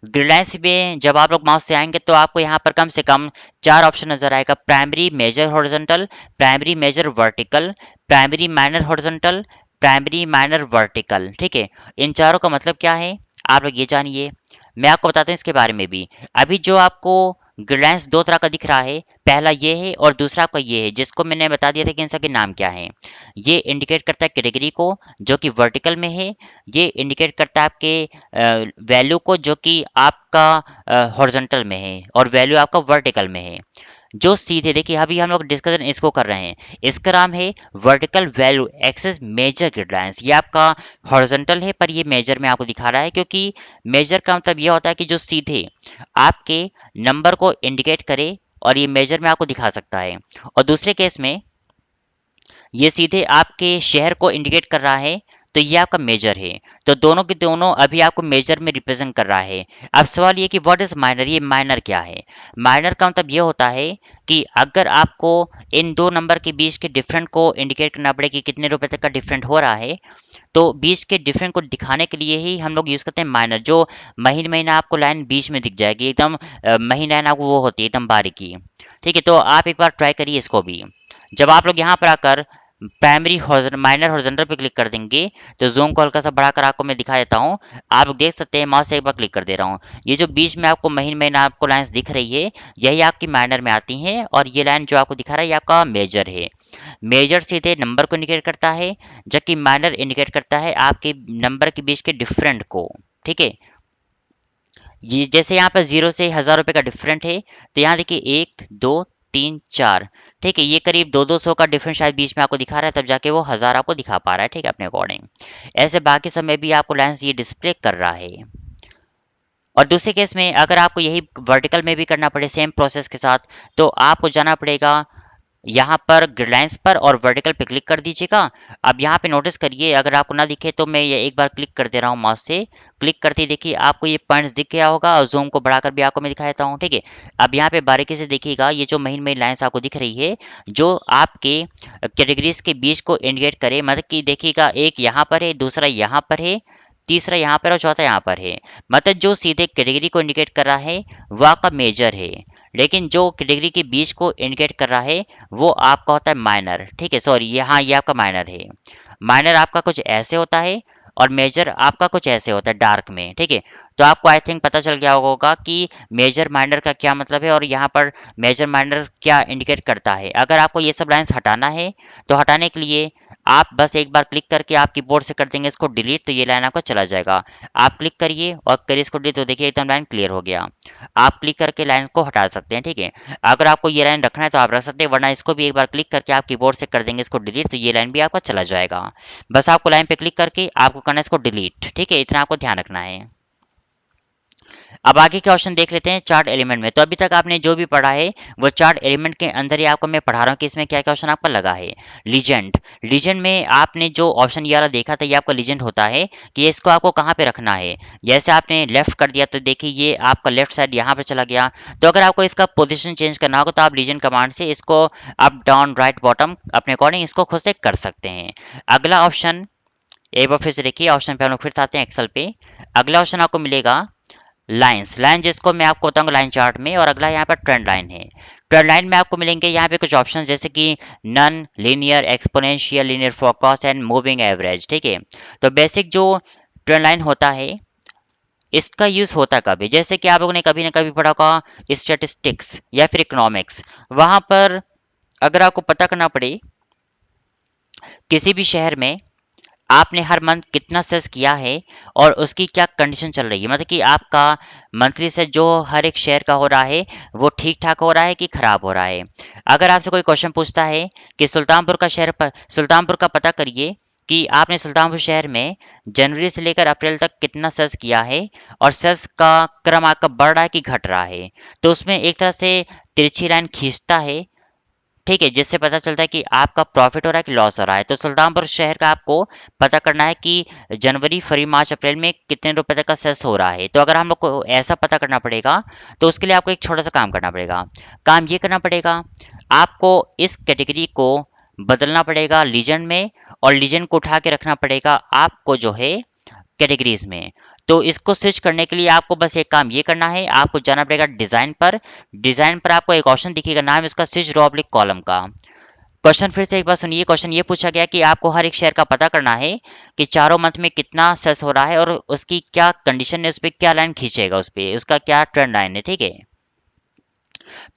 ग्रिडलाइंस में जब आप लोग माउस से आएंगे तो आपको यहाँ पर कम से कम 4 ऑप्शन नजर आएगा, primary major horizontal, primary major vertical, primary minor horizontal, primary minor vertical, ठीक है। इन चारों का मतलब क्या है आप लोग ये जानिए, मैं आपको बताता हूँ इसके बारे में भी। अभी जो आपको ग्रिडलाइंस दो तरह का दिख रहा है, पहला ये है और दूसरा आपका ये है, जिसको मैंने बता दिया था कि इन सबके नाम क्या है। ये इंडिकेट करता है कैटेगरी को जो कि वर्टिकल में है, ये इंडिकेट करता है आपके वैल्यू को जो कि आपका हॉरिजॉन्टल में है, और वैल्यू आपका वर्टिकल में है। जो सीधे देखिए अभी हम लोग डिस्कशन इसको कर रहे हैं, इसका नाम है वर्टिकल वैल्यू एक्सेस मेजर ग्रिडलाइंस। ये आपका हॉरिजॉन्टल है पर ये मेजर में आपको दिखा रहा है, क्योंकि मेजर का मतलब ये होता है कि जो सीधे आपके नंबर को इंडिकेट करे, और ये मेजर में आपको दिखा सकता है। और दूसरे केस में ये सीधे आपके शहर को इंडिकेट कर रहा है, तो ये आपका मेजर है। तो दोनों के दोनों अभी आपको मेजर में रिप्रेजेंट कर रहा है। अब सवाल ये कि व्हाट इज माइनर, ये माइनर क्या है। माइनर का मतलब ये होता है कि अगर आपको इन दो नंबर के बीच के डिफरेंट को इंडिकेट करना पड़े कि कितने रुपए तक का डिफरेंट हो रहा है, तो बीच के डिफरेंट को दिखाने के लिए ही हम लोग यूज करते हैं माइनर। जो महीने महीने आपको लाइन बीच में दिख जाएगी एकदम, महीना लाइन आपको वो होती है एकदम बारीकी, ठीक है। तो आप एक बार ट्राई करिए इसको भी। जब आप लोग यहाँ पर आकर प्राइमरी माइनर हॉरिजॉन्टल पे क्लिक कर देंगे, तो जूम को हल्का सा बढ़ाकर आपको मैं दिखा देता हूँ। आप लोग देख सकते हैं, माउस से एक बार क्लिक कर दे रहा हूँ, ये जो बीच में आपको महीने महीने आपको लाइंस दिख रही है, यही आपकी माइनर में आती हैं, और ये लाइन जो आपको दिखा रहा है ये आपका मेजर है। मेजर सीधे नंबर को इंडिकेट करता है, जबकि माइनर इंडिकेट करता है आपके नंबर के बीच के डिफरेंट को, ठीक है। ये जैसे यहाँ पर 0 से 1000 रुपये का डिफरेंट है, तो यहाँ देखिए 1 2 3 4, ठीक है, ये करीब 200 का डिफरेंट शायद बीच में आपको दिखा रहा है, तब जाके वो 1000 आपको दिखा पा रहा है, ठीक है, अपने अकॉर्डिंग। ऐसे बाकी समय भी आपको लाइन्स ये डिस्प्ले कर रहा है। और दूसरे केस में अगर आपको यही वर्टिकल में भी करना पड़े सेम प्रोसेस के साथ, तो आपको जाना पड़ेगा यहाँ पर ग्रिडलाइंस पर और वर्टिकल पे क्लिक कर दीजिएगा। अब यहाँ पे नोटिस करिए, अगर आपको ना दिखे तो मैं ये एक बार क्लिक कर दे रहा हूँ माउस से, क्लिक करते ही देखिए आपको ये पॉइंट्स दिख गया होगा, और जूम को बढ़ाकर भी आपको मैं दिखा देता हूँ, ठीक है। अब यहाँ पे बारीकी से देखिएगा, ये जो महीन महीन लाइन्स आपको दिख रही है, जो आपके कैटेगरीज के बीच को इंडिकेट करे, मतलब कि देखिएगा एक यहाँ पर है, दूसरा यहाँ पर है, तीसरा यहाँ पर और चौथा यहाँ पर है। मतलब जो सीधे कैटेगरी को इंडिकेट कर रहा है वो आपका मेजर है, लेकिन जो कैटेगरी के बीच को इंडिकेट कर रहा है वो आपका होता है माइनर, ठीक है। सॉरी, यहाँ ये आपका माइनर है। माइनर आपका कुछ ऐसे होता है और मेजर आपका कुछ ऐसे होता है डार्क में, ठीक है। तो आपको आई थिंक पता चल गया होगा कि मेजर माइनर का क्या मतलब है, और यहाँ पर मेजर माइनर क्या इंडिकेट करता है। अगर आपको ये सब लाइन्स हटाना है, तो हटाने के लिए आप बस एक बार क्लिक करके आप कीबोर्ड से कर देंगे इसको डिलीट, तो ये लाइन आपका चला जाएगा। आप क्लिक करिए और करिए इसको डिलीट, तो देखिए एकदम लाइन क्लियर हो गया। आप क्लिक करके लाइन को हटा सकते हैं, ठीक है। अगर आपको ये लाइन रखना है तो आप रख सकते हैं, वरना इसको भी एक बार क्लिक करके आप कीबोर्ड से कर देंगे इसको डिलीट, तो ये लाइन भी आपका चला जाएगा। बस आपको लाइन पे क्लिक करके आपको करना है इसको डिलीट, ठीक है, इतना आपको ध्यान रखना है। अब आगे के ऑप्शन देख लेते हैं चार्ट एलिमेंट में। तो अभी तक आपने जो भी पढ़ा है वो चार्ट एलिमेंट के अंदर ही आपको मैं पढ़ा रहा हूँ कि इसमें क्या क्या ऑप्शन आपका लगा है। लीजेंड, लीजेंड में आपने जो ऑप्शन ये वाला देखा था, ये आपका लीजेंड होता है कि इसको आपको कहाँ पे रखना है। जैसे आपने लेफ्ट कर दिया तो देखिए ये आपका लेफ्ट साइड यहाँ पे चला गया। तो अगर आपको इसका पोजिशन चेंज करना होगा तो आप लीजेंड कमांड से इसको अप डाउन राइट बॉटम अपने अकॉर्डिंग इसको खुद से कर सकते हैं। अगला ऑप्शन एक बार फिर से देखिए, ऑप्शन पे हम लोग फिर से आते हैं एक्सेल पे। अगला ऑप्शन आपको मिलेगा लाइन्स, लाइन जिसको मैं आपको बताऊंगा लाइन चार्ट में, और अगला यहाँ पर ट्रेंड लाइन है। ट्रेंड लाइन में आपको मिलेंगे यहाँ पे कुछ ऑप्शंस जैसे कि none, linear, exponential, linear forecast and moving average, ठीक है। तो बेसिक जो ट्रेंड लाइन होता है इसका यूज होता कब है, जैसे कि आप लोगों ने कभी ना कभी पढ़ा होगा स्टैटिस्टिक्स या फिर इकोनॉमिक्स। वहां पर अगर आपको पता करना पड़े किसी भी शहर में आपने हर मंथ कितना सेल्स किया है और उसकी क्या कंडीशन चल रही है, मतलब कि आपका मंथली से जो हर एक शेयर का हो रहा है वो ठीक ठाक हो रहा है कि खराब हो रहा है। अगर आपसे कोई क्वेश्चन पूछता है कि सुल्तानपुर का पता करिए कि आपने सुल्तानपुर शहर में जनवरी से लेकर अप्रैल तक कितना सेल्स किया है और सेल्स का क्रम आपका बढ़ रहा है कि घट रहा है। तो उसमें एक तरह से तिरछी लाइन खींचता है, ठीक है, जिससे पता चलता है कि आपका प्रॉफिट हो रहा है कि लॉस हो रहा है। तो सुल्तानपुर शहर का आपको पता करना है कि जनवरी, फरवरी, मार्च, अप्रैल में कितने रुपए तक का सेल्स हो रहा है। तो अगर हम लोग को ऐसा पता करना पड़ेगा, तो उसके लिए आपको एक छोटा सा काम करना पड़ेगा। काम ये करना पड़ेगा, आपको इस कैटेगरी को बदलना पड़ेगा लीजेंड में, और लीजेंड को उठा के रखना पड़ेगा आपको जो है कैटेगरीज में। तो इसको स्विच करने के लिए आपको बस एक काम ये करना है, आपको जाना पड़ेगा डिजाइन पर। डिजाइन पर आपको एक ऑप्शन दिखेगा, नाम है इसका स्विच रो ऑब्लिक कॉलम का। क्वेश्चन फिर से एक बार सुनिए। क्वेश्चन ये पूछा गया कि आपको हर एक शेयर का पता करना है कि चारों मंथ में कितना सेल्स हो रहा है और उसकी क्या कंडीशन है, उस पर क्या लाइन खींचेगा, उस पर उसका क्या ट्रेंड लाइन है, ठीक है।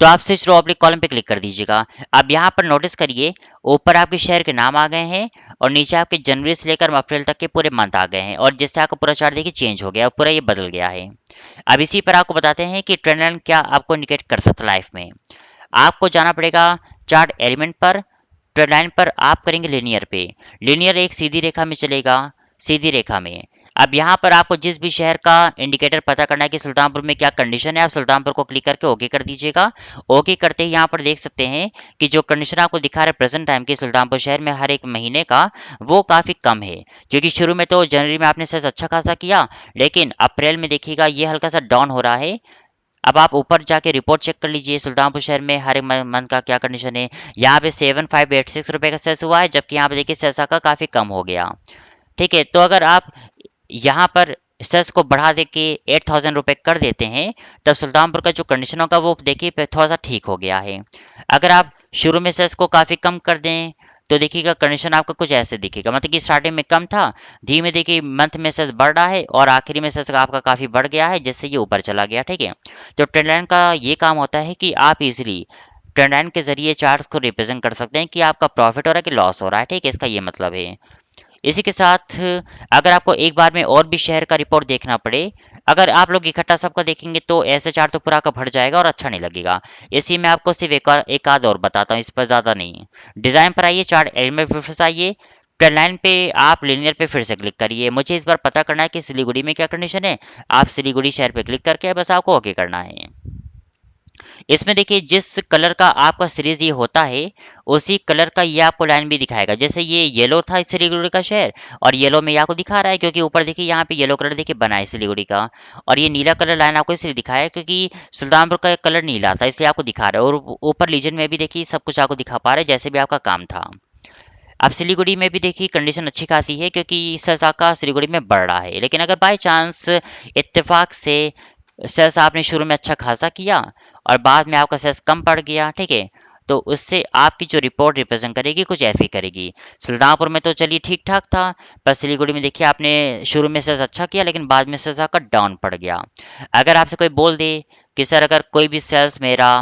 तो आप स्विच रो ऑब्लिक कॉलम पे क्लिक कर दीजिएगा। अब यहाँ पर नोटिस करिए, ऊपर आपके शेयर के नाम आ गए हैं और नीचे आपके जनवरी से लेकर अप्रैल तक के पूरे मंथ आ गए हैं, और जिससे आपका पूरा चार्ट देखिए चेंज हो गया, पूरा ये बदल गया है। अब इसी पर आपको बताते हैं कि ट्रेंड लाइन क्या आपको इंडिकेट कर सकता है लाइफ में। आपको जाना पड़ेगा चार्ट एलिमेंट पर। ट्रेंड लाइन पर आप करेंगे लीनियर पे। लीनियर एक सीधी रेखा में चलेगा, सीधी रेखा में। अब यहाँ पर आपको जिस भी शहर का इंडिकेटर पता करना है कि सुल्तानपुर में क्या कंडीशन है, आप सुल्तानपुर को क्लिक करके ओके कर दीजिएगा। ओके करते ही यहाँ पर देख सकते हैं कि जो कंडीशन आपको दिखा रहा है प्रेजेंट टाइम की सुल्तानपुर शहर में हर एक महीने का, वो काफ़ी कम है। क्योंकि शुरू में तो जनवरी में आपने सेल्स अच्छा खासा किया, लेकिन अप्रैल में देखिएगा ये हल्का सा डाउन हो रहा है। अब आप ऊपर जाके रिपोर्ट चेक कर लीजिए सुल्तानपुर शहर में हर एक मंथ का क्या कंडीशन है। यहाँ पे 7586 रुपये का सेल्स हुआ है, जबकि यहाँ पे देखिए सेल्स का काफ़ी कम हो गया, ठीक है। तो अगर आप यहाँ पर सेल्स को बढ़ा दे के 8000 रुपये कर देते हैं, तब सुल्तानपुर का जो कंडीशन होगा वो देखिए थोड़ा सा ठीक हो गया है। अगर आप शुरू में सेल्स को काफ़ी कम कर दें, तो देखिएगा कंडीशन आपका कुछ ऐसे दिखेगा, मतलब कि स्टार्टिंग में कम था, धीमे देखिए मंथ में सेल्स बढ़ रहा है और आखिरी में सेल्स आपका काफ़ी बढ़ गया है, जिससे ये ऊपर चला गया, ठीक है। तो ट्रेंड लाइन का ये काम होता है कि आप इजीली ट्रेंड लाइन के जरिए चार्ट्स को रिप्रेजेंट कर सकते हैं कि आपका प्रॉफिट हो रहा है कि लॉस हो रहा है, ठीक है, इसका ये मतलब है। इसी के साथ अगर आपको एक बार में और भी शहर का रिपोर्ट देखना पड़े, अगर आप लोग इकट्ठा सबका देखेंगे तो ऐसे चार्ट तो पूरा का भर जाएगा और अच्छा नहीं लगेगा। इसी में आपको सिर्फ एक आध और बताता हूँ, इस पर ज़्यादा नहीं। डिज़ाइन पर आइए, चार्ट एलिमेंट पर फिर से आइए, ट्रेंड लाइन पे आप लिनियर पे फिर से क्लिक करिए। मुझे इस बार पता करना है कि सिलीगुड़ी में क्या कंडीशन है। आप सिलीगुड़ी शहर पे क्लिक करके बस आपको ओके करना है। इसमें देखिए जिस कलर का आपका सीरीज ये होता है, उसी कलर का ये आपको लाइन भी दिखाएगा। जैसे ये येलो था सिलीगुड़ी का शहर, और येलो में ये आपको दिखा रहा है क्योंकि ऊपर देखिए यहाँ पे येलो कलर देखिए बना है सिलीगुड़ी का। और ये नीला कलर लाइन आपको इसलिए दिखाया है क्योंकि सुल्तानपुर का कलर नीला था, इसलिए आपको दिखा रहा है। और ऊपर लीजन में भी देखिए सब कुछ आपको दिखा पा रहा है जैसे भी आपका काम था। अब सिलीगुड़ी में भी देखिए कंडीशन अच्छी खासी है क्योंकि सजाका सिलीगुड़ी में बढ़ रहा है। लेकिन अगर बाय चांस इत्तेफाक से सेल्स आपने शुरू में अच्छा खासा किया और बाद में आपका सेल्स कम पड़ गया, ठीक है, तो उससे आपकी जो रिपोर्ट रिप्रेजेंट करेगी कुछ ऐसी करेगी। सुल्तानपुर में तो चलिए ठीक ठाक था, पर सिलीगुड़ी में देखिए आपने शुरू में सेल्स अच्छा किया लेकिन बाद में सेल्स आपका डाउन पड़ गया। अगर आपसे कोई बोल दे कि सर अगर कोई भी सेल्स मेरा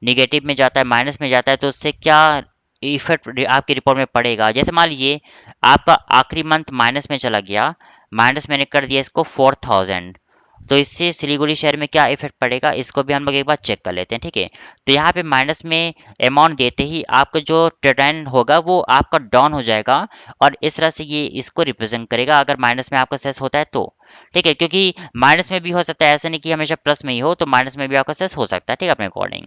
निगेटिव में जाता है, माइनस में जाता है, तो उससे क्या इफेक्ट आपकी रिपोर्ट में पड़ेगा। जैसे मान लीजिए आपका आखिरी मंथ माइनस में चला गया, माइनस मैंने कर दिया इसको 4000, तो इससे सिलीगुड़ी शहर में क्या इफेक्ट पड़ेगा, इसको भी हम लोग एक बार चेक कर लेते हैं, ठीक है। तो यहाँ पे माइनस में अमाउंट देते ही आपका जो ट्रेड होगा वो आपका डाउन हो जाएगा, और इस तरह से ये इसको रिप्रेजेंट करेगा अगर माइनस में आपका सेस होता है तो, ठीक है। क्योंकि माइनस में भी हो सकता है, ऐसा नहीं कि हमेशा प्लस में ही हो, तो माइनस में भी आपका सेस हो सकता है, ठीक है, अपने अकॉर्डिंग।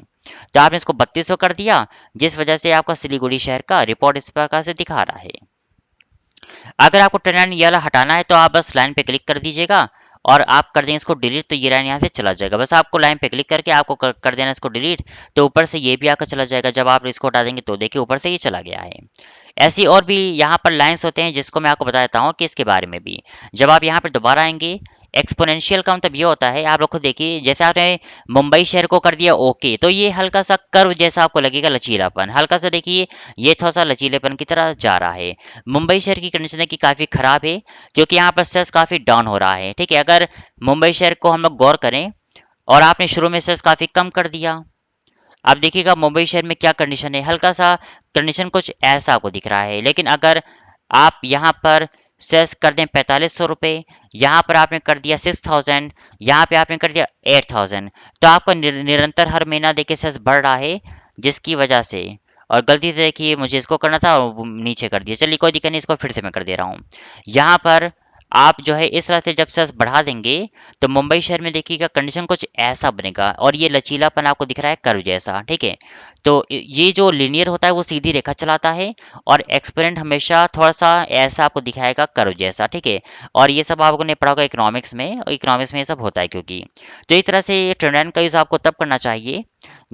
तो आपने इसको 3200 कर दिया, जिस वजह से आपका सिलीगुड़ी शहर का रिपोर्ट इस प्रकार से दिखा रहा है। अगर आपको ट्रेंड ये वाला हटाना है तो आप बस लाइन पे क्लिक कर दीजिएगा और आप कर देंगे इसको डिलीट, तो ये लाइन यहाँ से चला जाएगा। बस आपको लाइन पे क्लिक करके आपको कर देना इसको डिलीट, तो ऊपर से ये भी आपका चला जाएगा। जब आप इसको हटा देंगे तो देखिए ऊपर से ये चला गया है। ऐसी और भी यहाँ पर लाइन्स होते हैं जिसको मैं आपको बता देता हूँ कि इसके बारे में भी। जब आप यहाँ पर दोबारा आएंगे, एक्सपोनेंशियल का मतलब ये होता है, आप लोग खुद देखिए, जैसे आपने मुंबई शहर को कर दिया ओके, तो ये हल्का सा कर्व जैसा आपको लगेगा, लचीलापन हल्का सा देखिए, ये थोड़ा सा लचीलेपन की तरह जा रहा है। मुंबई शहर की कंडीशन है कि काफ़ी ख़राब है, क्योंकि यहाँ पर सेल्स काफ़ी डाउन हो रहा है, ठीक है। अगर मुंबई शहर को हम लोग गौर करें और आपने शुरू में सेल्स काफ़ी कम कर दिया, अब देखिएगा मुंबई शहर में क्या कंडीशन है, हल्का सा कंडीशन कुछ ऐसा आपको दिख रहा है। लेकिन अगर आप यहाँ पर सेल्स कर दें 4500 रुपये, यहाँ पर आपने कर दिया 6000, यहाँ पे आपने कर दिया 8000, तो आपका निरंतर हर महीना देखिए सेल्स बढ़ रहा है, जिसकी वजह से और गलती से देखिए मुझे इसको करना था और वो नीचे कर दिया। चलिए कोई दिक्कत नहीं, इसको फिर से मैं कर दे रहा हूँ। यहाँ पर आप जो है इस तरह से जब सेस बढ़ा देंगे तो मुंबई शहर में देखिएगा कंडीशन कुछ ऐसा बनेगा, और ये लचीलापन आपको दिख रहा है कर्व जैसा, ठीक है। तो ये जो लीनियर होता है वो सीधी रेखा चलाता है, और एक्सपेरेंट हमेशा थोड़ा सा ऐसा आपको दिखाएगा कर्व जैसा, ठीक है। और ये सब आपने पढ़ा होगा इकोनॉमिक्स में, और इकोनॉमिक्स में ये सब होता है क्योंकि। तो इस तरह से ये ट्रेंड का यूज़ आपको तब करना चाहिए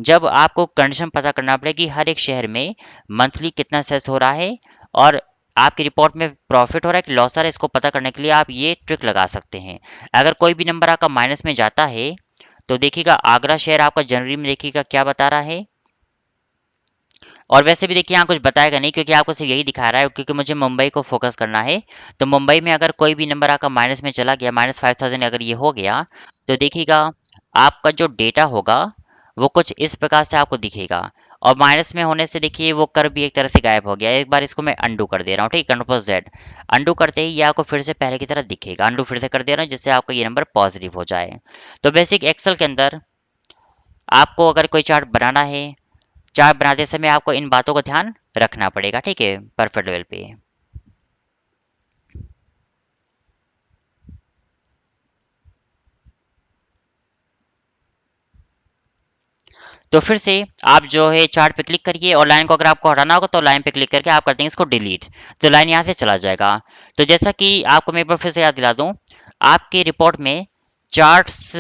जब आपको कंडीशन पता करना पड़े कि हर एक शहर में मंथली कितना सेल्स हो रहा है, और आपकी रिपोर्ट में प्रॉफिट हो रहा है कि लॉस आ रहा है, इसको पता करने के लिए आप ये ट्रिक लगा सकते हैं। अगर कोई भी नंबर आपका माइनस में जाता है तो देखिएगा आगरा शहर आपका जनवरी में देखिएगा क्या बता रहा है। और वैसे भी देखिए यहाँ कुछ बताएगा नहीं, क्योंकि आपको सिर्फ यही दिखा रहा है, क्योंकि मुझे मुंबई को फोकस करना है। तो मुंबई में अगर कोई भी नंबर आपका माइनस में चला गया, -5000 अगर ये हो गया, तो देखिएगा आपका जो डेटा होगा वो कुछ इस प्रकार से आपको दिखेगा। और माइनस में होने से देखिए वो कर्व भी एक तरह से गायब हो गया। एक बार इसको मैं अंडू कर दे रहा हूँ, ठीक है, कंट्रोल Z। अंडू करते ही ये आपको फिर से पहले की तरह दिखेगा। अंडू फिर से कर दे रहा हूँ जिससे आपका ये नंबर पॉजिटिव हो जाए। तो बेसिक एक्सेल के अंदर आपको अगर कोई चार्ट बनाना है, चार्ट बनाते समय आपको इन बातों का ध्यान रखना पड़ेगा, ठीक है, परफेक्ट लेवल पे। तो फिर से आप जो है चार्ट पे क्लिक करिए, और लाइन को अगर आपको हटाना होगा तो लाइन पे क्लिक करके आप कर देंगे इसको डिलीट, तो लाइन यहाँ से चला जाएगा। तो जैसा कि आपको मैं एक बार फिर से याद दिला दूं, आपके रिपोर्ट में चार्ट्स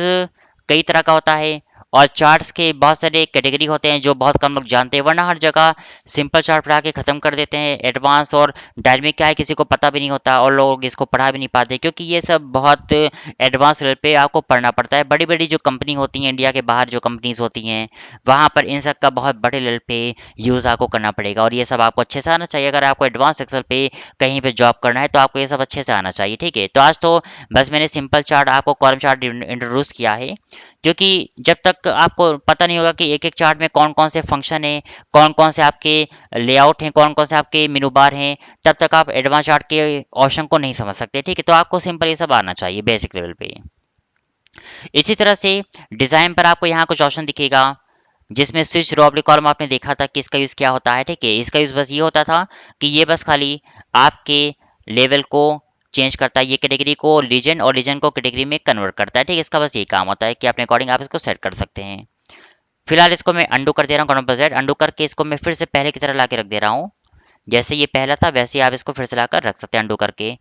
कई तरह का होता है, और चार्ट्स के बहुत सारे कैटेगरी होते हैं जो बहुत कम लोग जानते हैं, वरना हर जगह सिंपल चार्ट पढ़ा के खत्म कर देते हैं। एडवांस और डायनामिक क्या है किसी को पता भी नहीं होता, और लोग इसको पढ़ा भी नहीं पाते, क्योंकि ये सब बहुत एडवांस लेवल पे आपको पढ़ना पड़ता है। बड़ी बड़ी जो कंपनी होती हैं, इंडिया के बाहर जो कंपनीज होती हैं, वहाँ पर इन सब का बहुत बड़े लेवल पे यूज़ आपको करना पड़ेगा, और ये सब आपको अच्छे से आना चाहिए। अगर आपको एडवांस एक्सेल पे कहीं पे जॉब करना है तो आपको ये सब अच्छे से आना चाहिए, ठीक है। तो आज तो बस मैंने सिंपल चार्ट आपको कॉलम चार्ट इंट्रोड्यूस किया है, क्योंकि जब तक आपको पता नहीं होगा कि एक एक चार्ट में कौन कौन से फंक्शन है, कौन कौन से आपके लेआउट हैं, कौन कौन से आपके मेनू बार हैं, तब तक आप एडवांस चार्ट के ऑप्शन को नहीं समझ सकते, ठीक है। तो आपको सिंपल ये सब आना चाहिए बेसिक लेवल पे। इसी तरह से डिज़ाइन पर आपको यहाँ कुछ ऑप्शन दिखेगा, जिसमें स्विच रो ऑब्लिक कॉलम आपने देखा था कि इसका यूज़ क्या होता है, ठीक है। इसका यूज़ बस ये होता था कि ये बस खाली आपके लेवल को चेंज करता है, ये कैटेगरी को लीजेंड और लीजेंड को कैटेगरी में कन्वर्ट करता है, ठीक है। इसका बस ये काम होता है कि अपने अकॉर्डिंग आप इसको सेट कर सकते हैं। फिलहाल इसको मैं अंडू कर दे रहा हूँ, कंट्रोल Z अंडू करके इसको मैं फिर से पहले की तरह ला के रख दे रहा हूँ। जैसे ये पहला था वैसे ही आप इसको फिर से लाकर रख सकते हैं अंडू करके।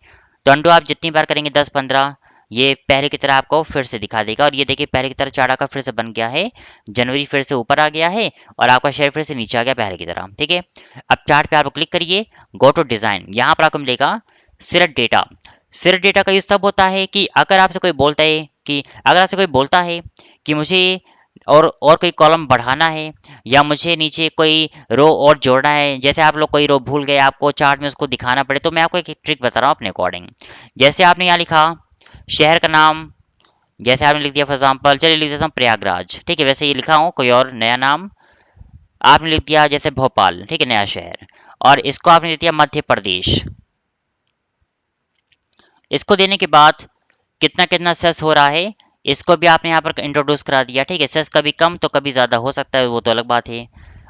तो अंडू आप जितनी बार करेंगे 10-15, ये पहले की तरह आपको फिर से दिखा देगा। और ये देखिए पहले की तरह चार्ट आपका फिर से बन गया है, जनवरी फिर से ऊपर आ गया है, और आपका शेयर फिर से नीचे आ गया पहले की तरह, ठीक है। अब चार्ट पे आप क्लिक करिए, गो टू डिज़ाइन, यहाँ पर आपको मिलेगा सिलेक्ट डेटा। सिलेक्ट डेटा का यूज़ तब होता है कि अगर आपसे कोई बोलता है कि अगर आपसे कोई बोलता है कि मुझे और कोई कॉलम बढ़ाना है, या मुझे नीचे कोई रो और जोड़ना है, जैसे आप लोग कोई रो भूल गए, आपको चार्ट में उसको दिखाना पड़े, तो मैं आपको एक ट्रिक बता रहा हूँ अपने अकॉर्डिंग। जैसे आपने यहाँ लिखा शहर का नाम, जैसे आपने लिख दिया फॉर एग्जाम्पल, चलिए लिख देता हूँ प्रयागराज, ठीक है। वैसे ये लिखा हूँ कोई और नया नाम आपने लिख दिया, जैसे भोपाल, ठीक है, नया शहर। और इसको आपने लिख दिया मध्य प्रदेश। इसको देने के बाद कितना कितना सेस हो रहा है, इसको भी आपने यहाँ पर इंट्रोड्यूस करा दिया, ठीक है। सेस कभी कम तो कभी ज़्यादा हो सकता है, वो तो अलग बात है।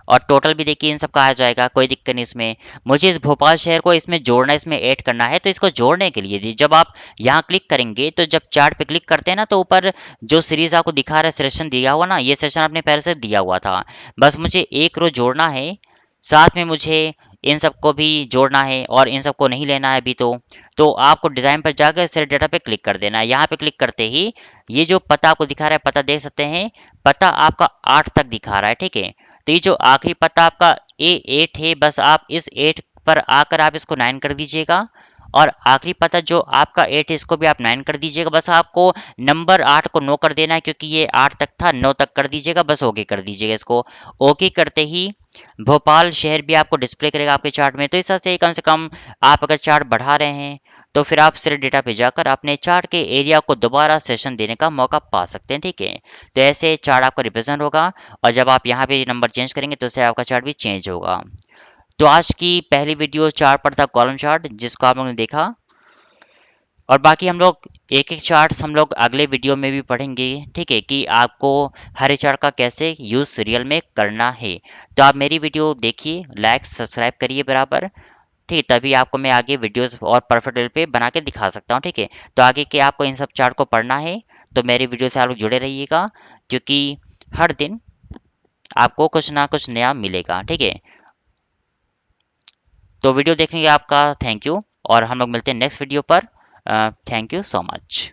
और टोटल भी देखिए इन सब का आ जाएगा, कोई दिक्कत नहीं इसमें। मुझे इस भोपाल शहर को इसमें जोड़ना, इसमें ऐड करना है, तो इसको जोड़ने के लिए जब आप यहाँ क्लिक करेंगे, तो जब चार्ट पे क्लिक करते हैं ना, तो ऊपर जो सीरीज आपको दिखा रहा है, सेशन दिया हुआ ना, ये सेशन आपने पहले से दिया हुआ था। बस मुझे एक रो जोड़ना है, साथ में मुझे इन सबको भी जोड़ना है, और इन सबको नहीं लेना है अभी तो आपको डिज़ाइन पर जाकर सेलेक्ट डेटा पे क्लिक कर देना है। यहाँ पे क्लिक करते ही ये जो पता आपको दिखा रहा है, पता देख सकते हैं, पता आपका 8 तक दिखा रहा है, ठीक है। तो ये जो आखिरी पता आपका A8 है, बस आप इस 8 पर आकर आप इसको 9 कर दीजिएगा, और आखिरी पता जो आपका 8 है इसको भी आप 9 कर दीजिएगा। बस आपको नंबर 8 को 9 कर देना है, क्योंकि ये 8 तक था, 9 तक कर दीजिएगा, बस ओके कर दीजिएगा इसको। ओके करते ही भोपाल शहर भी आपको डिस्प्ले करेगा आपके चार्ट में। तो इस तरह से कम से कम आप अगर चार्ट बढ़ा रहे हैं तो फिर आप सिर्फ डेटा पे जाकर अपने चार्ट के एरिया को दोबारा सेशन देने का मौका पा सकते हैं, ठीक है। तो ऐसे चार्ट आपका रिप्रेजेंट होगा, और जब आप यहाँ पे नंबर चेंज करेंगे तो उससे आपका चार्ट भी चेंज होगा। तो आज की पहली वीडियो चार्ट पर था, कॉलम चार्ट, जिसको आप लोगों ने देखा। और बाकी हम लोग एक एक चार्ट्स हम लोग अगले वीडियो में भी पढ़ेंगे, ठीक है, कि आपको हर एक चार्ट का कैसे यूज़ रियल में करना है। तो आप मेरी वीडियो देखिए, लाइक सब्सक्राइब करिए बराबर, ठीक है, तभी आपको मैं आगे वीडियोस और परफेक्ट वे पे बना के दिखा सकता हूँ, ठीक है। तो आगे के आपको इन सब चार्ट को पढ़ना है, तो मेरी वीडियो से आप लोग जुड़े रहिएगा, क्योंकि हर दिन आपको कुछ ना कुछ नया मिलेगा, ठीक है। तो वीडियो देखने के लिए आपका थैंक यू, और हम लोग मिलते हैं नेक्स्ट वीडियो पर। Thank you so much.